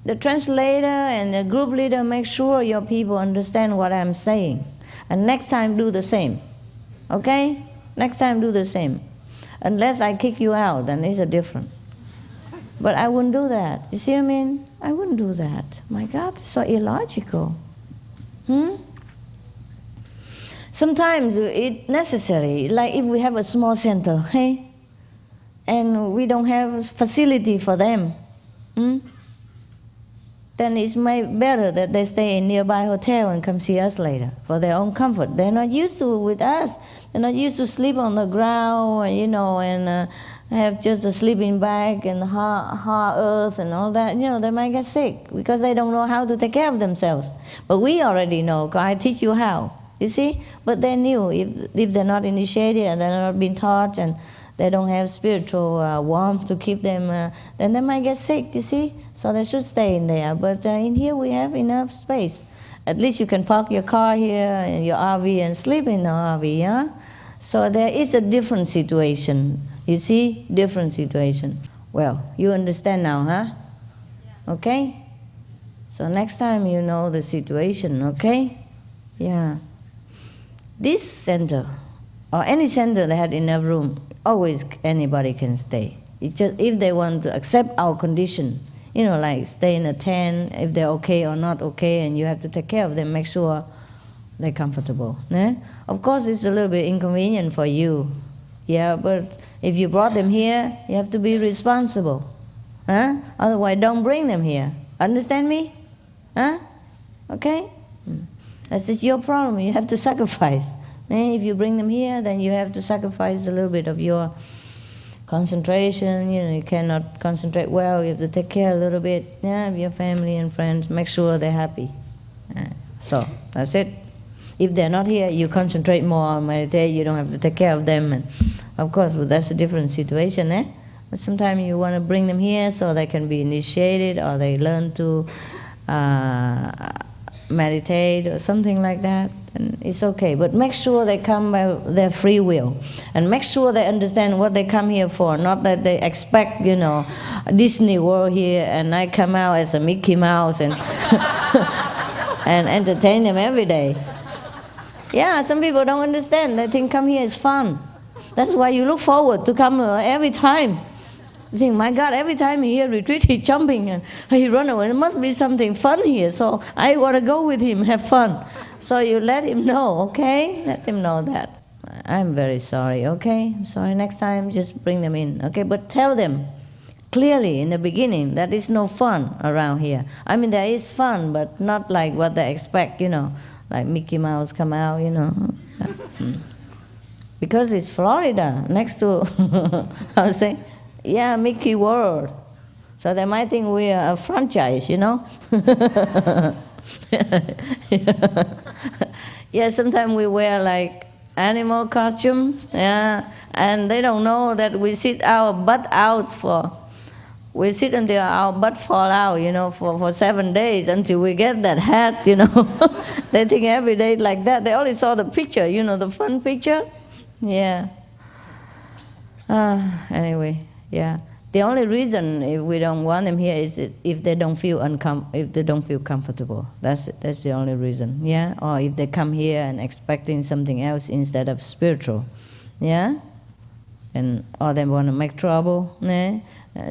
The translator and the group leader make sure your people understand what I'm saying. And next time do the same. Okay? Next time do the same. Unless I kick you out, then it's a different. But I wouldn't do that. You see what I mean? I wouldn't do that. My God, it's so illogical. Sometimes it's necessary. Like if we have a small center, hey, and we don't have facility for them, then it's better that they stay in nearby hotel and come see us later for their own comfort. They're not used to it with us. They're not used to sleep on the ground, and have just a sleeping bag and hard earth and all that. They might get sick because they don't know how to take care of themselves. But we already know, because I teach you how, you see? But they're new. If they're not initiated and they're not being taught and they don't have spiritual warmth to keep them, then they might get sick, you see? So they should stay in there. But in here we have enough space. At least you can park your car here and your RV and sleep in the RV, yeah? So there is a different situation. You see? Different situation. Well, you understand now, huh? Yeah. Okay? So next time you know the situation, okay? Yeah. This center, or any center that had enough room, always anybody can stay. It's just if they want to accept our condition, like stay in a tent, if they're okay or not okay, and you have to take care of them, make sure they're comfortable. Eh? Of course, it's a little bit inconvenient for you. Yeah, but if you brought them here, you have to be responsible. Huh? Otherwise, don't bring them here. Understand me? Huh? Okay? That's just your problem. You have to sacrifice. And if you bring them here, then you have to sacrifice a little bit of your concentration. You cannot concentrate well. You have to take care a little bit of your family and friends. Make sure they're happy. So, that's it. If they're not here, you concentrate more on meditation. You don't have to take care of them. And of course, that's a different situation, eh? But sometimes you want to bring them here so they can be initiated or they learn to meditate or something like that, then it's okay. But make sure they come by their free will, and make sure they understand what they come here for. Not that they expect, Disney World here, and I come out as a Mickey Mouse and and entertain them every day. Yeah, some people don't understand. They think come here is fun. That's why you look forward to come every time. You think, my God, every time he here retreat, he's jumping and he run away. There must be something fun here, so I want to go with him, have fun. So you let him know, okay? Let him know that. I'm very sorry, okay? I'm sorry. Next time, just bring them in, okay? But tell them clearly in the beginning that it's no fun around here. I mean, there is fun, but not like what they expect, like Mickey Mouse come out, Because it's Florida, next to, I would say, yeah, Mickey World. So they might think we are a franchise, Yeah, sometimes we wear like animal costumes, yeah, and they don't know that we sit our butt out we sit until our butt fall out, for 7 days until we get that hat, They think every day like that. They only saw the picture, the fun picture. Yeah. Anyway, yeah. The only reason if we don't want them here is if they don't feel comfortable. That's the only reason. Yeah. Or if they come here and expecting something else instead of spiritual. Yeah. Or they want to make trouble.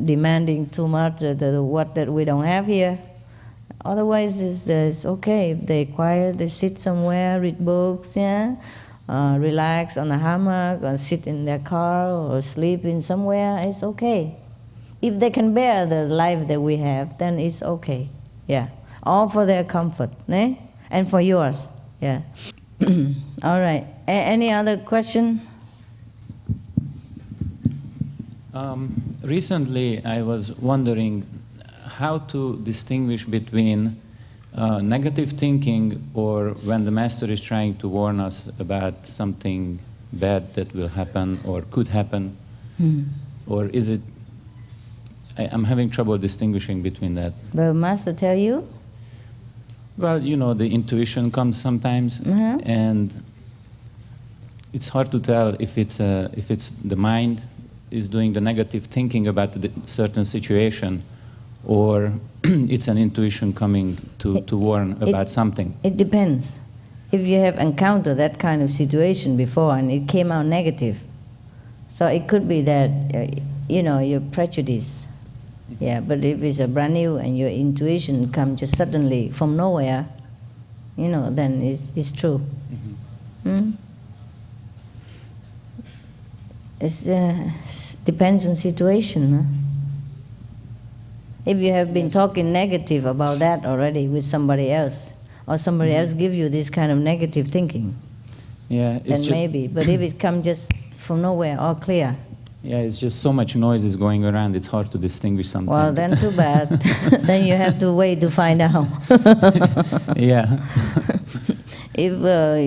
Demanding too much what that we don't have here. Otherwise, it's okay. If they quiet, they sit somewhere, read books. Yeah. Relax on a hammock or sit in their car or sleep in somewhere, it's okay. If they can bear the life that we have, then it's okay. Yeah. All for their comfort, and for yours. Yeah. All right. Any other question? Recently, I was wondering how to distinguish between negative thinking or when the Master is trying to warn us about something bad that will happen or could happen, or is it, I'm having trouble distinguishing between that. The Master tell you? Well, the intuition comes sometimes, and it's hard to tell if it's the mind is doing the negative thinking about a certain situation, or it's an intuition coming to warn about something. It depends. If you have encountered that kind of situation before and it came out negative, so it could be that, you're prejudiced. Yeah, but if it's a brand new and your intuition comes just suddenly from nowhere, then it's true. It depends on situation. If you have been talking negative about that already with somebody else, or somebody else give you this kind of negative thinking, then maybe. But if it comes just from nowhere, all clear. Yeah, it's just so much noise is going around, it's hard to distinguish something. Well, then too bad. Then you have to wait to find out. Yeah. If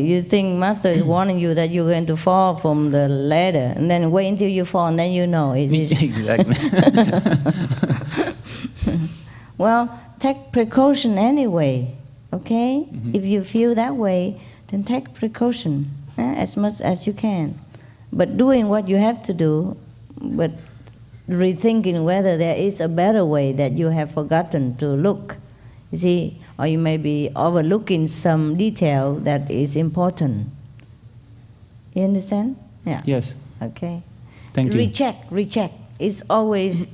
you think Master is warning you that you're going to fall from the ladder, and then wait until you fall, and then you know it is. Exactly. Well, take precaution anyway, okay? If you feel that way, then take precaution as much as you can. But doing what you have to do, but rethinking whether there is a better way that you have forgotten to look, you see, or you may be overlooking some detail that is important. You understand? Yeah. Yes. Okay. Thank you. Recheck. It's always,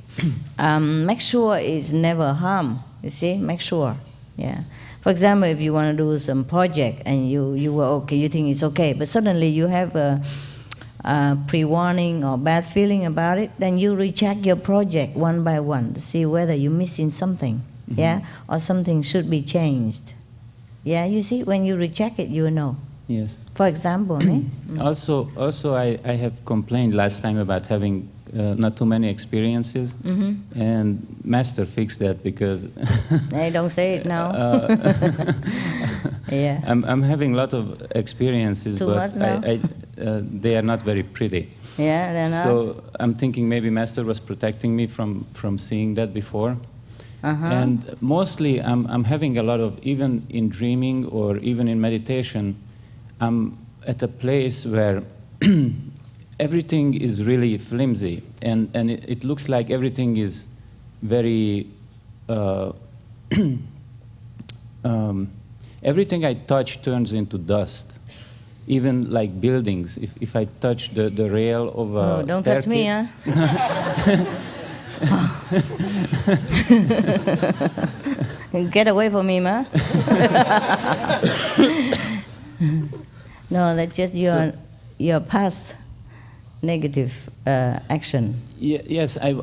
make sure it's never harm, you see, make sure, yeah. For example, if you want to do some project and you were okay, you think it's okay, but suddenly you have a pre-warning or bad feeling about it, then you recheck your project one by one to see whether you're missing something, yeah, or something should be changed. Yeah, you see, when you recheck it, you know. Yes. For example, Also, I have complained last time about having not too many experiences, and Master fixed that because. Hey, don't say it now. Yeah. I'm having a lot of experiences, Too but much now? they are not very pretty. Yeah, they're not. So I'm thinking maybe Master was protecting me from seeing that before. And mostly I'm having a lot of, even in dreaming or even in meditation, I'm at a place where everything is really flimsy, and it looks like everything is very, everything I touch turns into dust. Even like buildings, if I touch the rail of a don't staircase. touch me, huh? Get away from me, ma. No, that's just your past negative action. Yes, I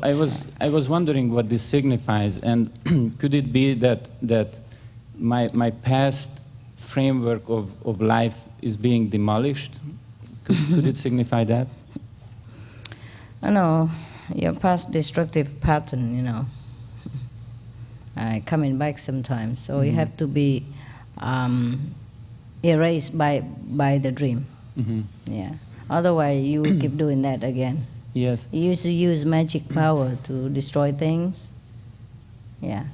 was wondering what this signifies, and could it be that my past framework of life is being demolished? Could it signify that? I know your past destructive pattern, coming back sometimes. So you have to be erased by the dream. Yeah. Otherwise, you will keep doing that again. Yes. You used to use magic power to destroy things. Yeah.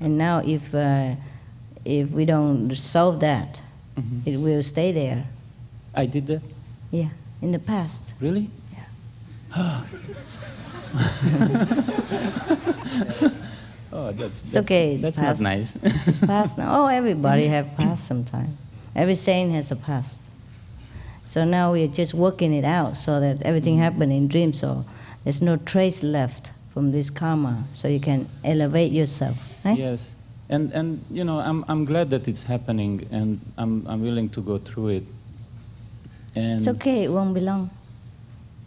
And now, if we don't solve that, it will stay there. I did that? Yeah. In the past. Really? Yeah. Oh, that's okay. It's that's past. not nice. It's past now. Oh, everybody have past sometime. Every saint has a past. So now we're just working it out so that everything happened in dreams, so there's no trace left from this karma, so you can elevate yourself. Right? Yes, and I'm glad that it's happening, and I'm willing to go through it. And It's okay. It won't be long.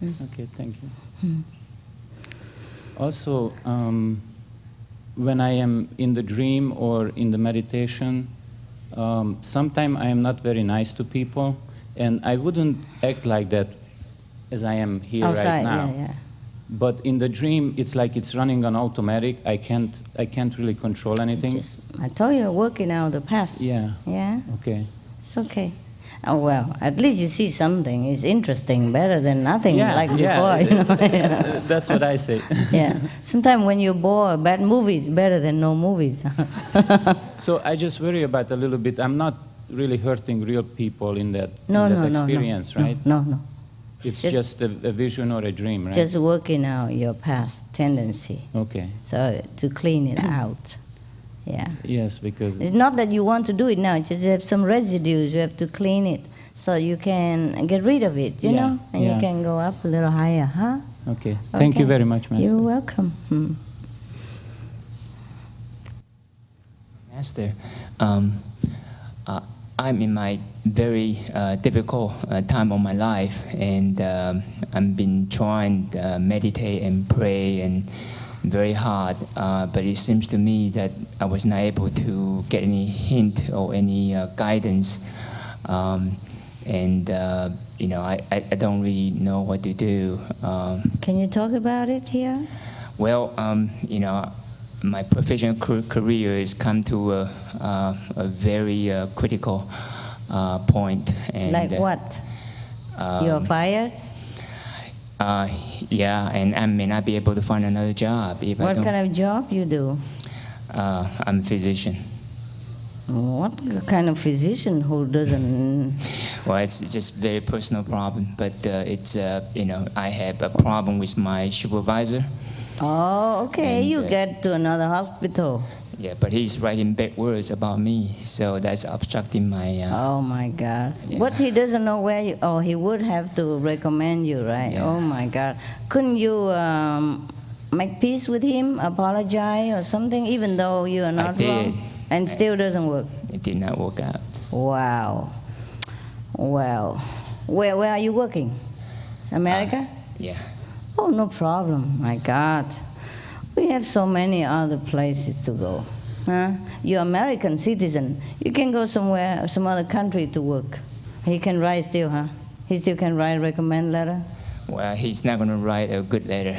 okay, thank you. Also, when I am in the dream or in the meditation, sometimes I am not very nice to people, and I wouldn't act like that as I am here Outside, right now. yeah. But in the dream, it's like it's running on automatic. I can't really control anything. I told you, working out the past. Yeah. Yeah. Okay. It's okay. Oh, well, at least you see something. It's interesting, better than nothing like before. That's what I say. Yeah. Sometimes when you're bored, bad movies better than no movies. So I just worry about a little bit. I'm not really hurting real people in that No, experience, right? No. It's just a vision or a dream, right? Just working out your past tendency. Okay. So to clean it out. Yeah. Yes, because It's not that you want to do it now, just you have some residues, you have to clean it so you can get rid of it, you know? And you can go up a little higher, huh? Okay. Thank you very much, Master. You're welcome. Master, I'm in my very difficult time of my life, and I've been trying to meditate and pray and very hard, but it seems to me that I was not able to get any hint or any guidance, and I don't really know what to do. Can you talk about it here? Well, my professional career has come to a very critical point. And, like what? You're fired? Yeah, and I may not be able to find another job. If What kind of job you do? I'm a physician. What kind of physician who doesn't... Well, it's just very personal problem, but it's, I have a problem with my supervisor. Oh, okay, And, you get to another hospital. Yeah, but he's writing bad words about me, so that's obstructing my... Oh my God. Yeah. But he doesn't know where you... Oh, he would have to recommend you, right? Yeah. Oh my God. Couldn't you make peace with him, apologize or something, even though you are not did. wrong? And still doesn't work? It did not work out. Wow. Well, where are you working? America? Yeah. Oh, no problem. My God. We have so many other places to go. Huh? You're American citizen. You can go somewhere, some other country to work. He can write still, huh? He still can write recommend letter? Well, he's not going to write a good letter.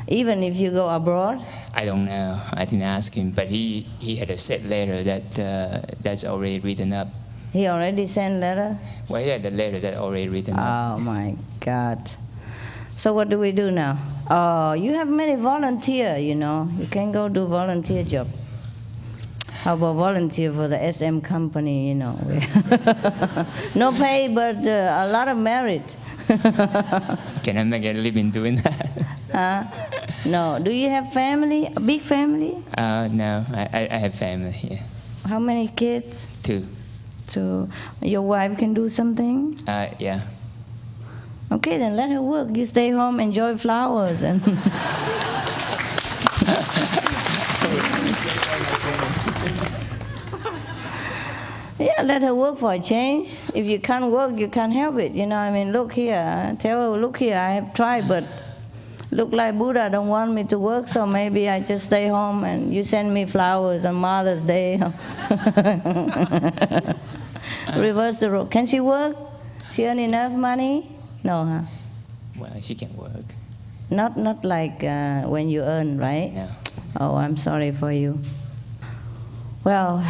Even if you go abroad? I don't know. I didn't ask him, but he had a set letter that's already written up. He already sent letter? Well, he had the letter that already written up. Oh, my God. So what do we do now? Oh, you have many volunteer, you know. You can go do volunteer job. How about volunteer for the SM company, you know. No pay, but a lot of merit. Can I make a living doing that? No. Do you have family? A big family? No, I have family. Yeah, How many kids? 2. So your wife can do something? Yeah. Okay, then let her work. You stay home, enjoy flowers, and yeah, let her work for a change. If you can't work, you can't help it. You know, I mean, look here. Tell her, look here. I have tried, but look like Buddha don't want me to work, so maybe I just stay home and you send me flowers on Mother's Day. Reverse the role. Can she work? She earn enough money? No, huh? Well, she can work. Not like when you earn, right? No. Oh, I'm sorry for you. Well,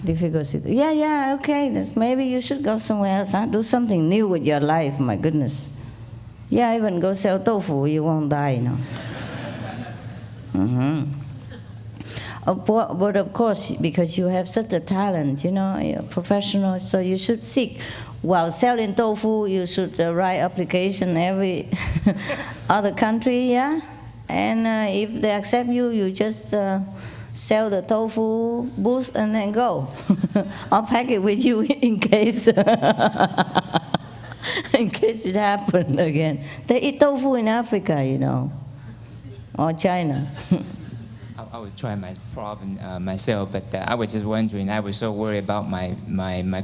difficult situation. Yeah, okay. Maybe you should go somewhere else, huh? Do something new with your life, my goodness. Yeah, even go sell tofu, you won't die, you know. But of course, because you have such a talent, you know, you're a professional, so you should seek. While selling tofu, you should write application every other country, yeah? And if they accept you, you just sell the tofu booth and then go. I'll pack it with you in case in case it happened again. They eat tofu in Africa, you know, or China. I would try my problem myself, but I was just wondering, I was so worried about my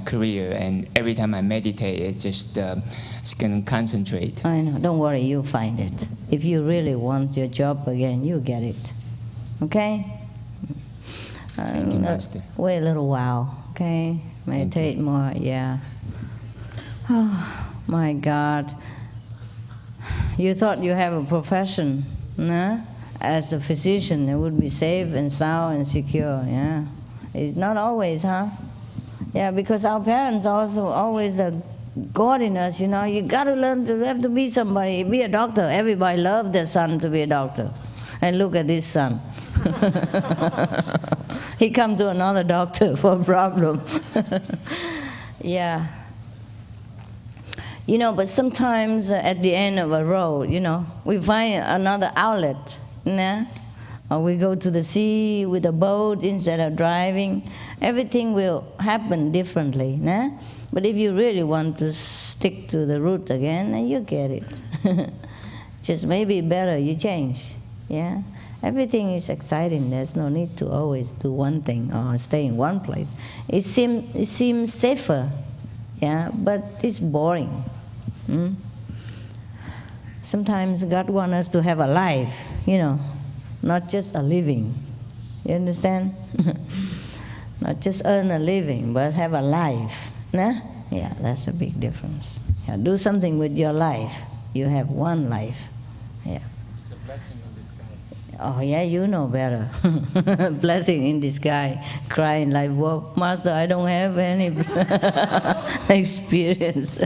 career, and every time I meditate, it just can concentrate. I know, don't worry, you'll find it. If you really want your job again, you'll get it. Okay? Thank you, Master. Wait a little while, okay? Meditate more, yeah. Oh, my God. You thought you have a profession, no? As a physician, it would be safe and sound and secure, yeah. It's not always, huh? Yeah, because our parents also always are guarding us, you know. You got to learn to have to be somebody, be a doctor. Everybody loves their son to be a doctor. And look at this son. He come to another doctor for a problem. Yeah. You know, but sometimes at the end of a road, you know, we find another outlet. Nah? Or we go to the sea with a boat instead of driving. Everything will happen differently. Nah? But if you really want to stick to the route again, then you get it. Just maybe better you change. Yeah? Everything is exciting. There's no need to always do one thing or stay in one place. It seems safer, yeah, but it's boring. Sometimes God wants us to have a life, you know, not just a living. You understand? Not just earn a living, but have a life. Nah? Yeah, that's a big difference. Yeah, do something with your life. You have one life. Yeah. It's a blessing in disguise. Oh, yeah, you know better. Blessing in disguise. Crying like, whoa, Master, I don't have any experience.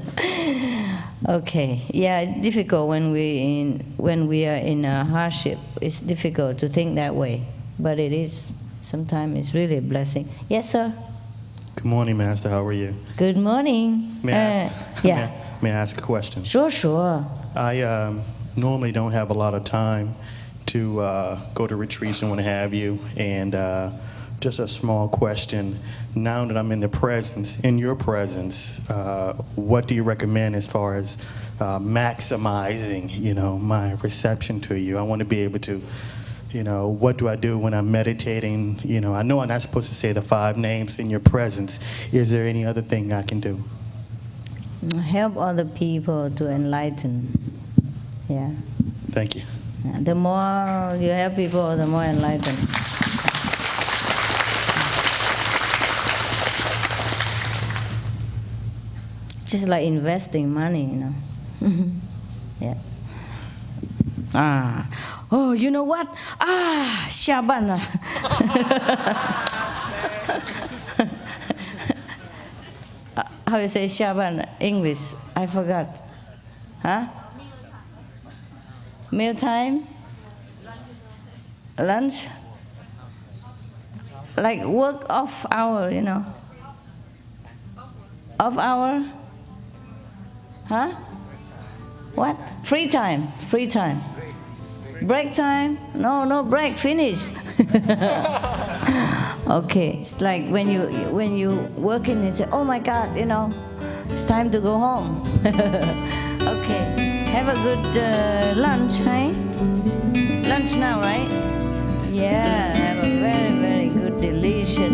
Okay, yeah, it's difficult when we are in a hardship. It's difficult to think that way, but it is. Sometimes it's really a blessing. Yes, sir. Good morning, Master. How are you? Good morning. May I ask, yeah. may I ask a question? Sure. I normally don't have a lot of time to go to retreats and what have you, and just a small question. Now that I'm in your presence, what do you recommend as far as maximizing, you know, my reception to you? I want to be able to, you know, what do I do when I'm meditating? You know, I know I'm not supposed to say the 5 names in your presence. Is there any other thing I can do? Help other people to enlighten. Yeah. Thank you. The more you help people, the more enlightened. Just like investing money, you know. Yeah. Oh, you know what? Shaban. How you say Shaban English? I forgot. Huh? Meal time? Lunch? Like work off hour, you know. Off hour? Huh? What? Free time. Free time. Break time? No, no break. Finish. Okay. It's like when you working and say, oh my God, you know, it's time to go home. Okay. Have a good lunch, hey? Lunch now, right? Yeah. Have a very, very good, delicious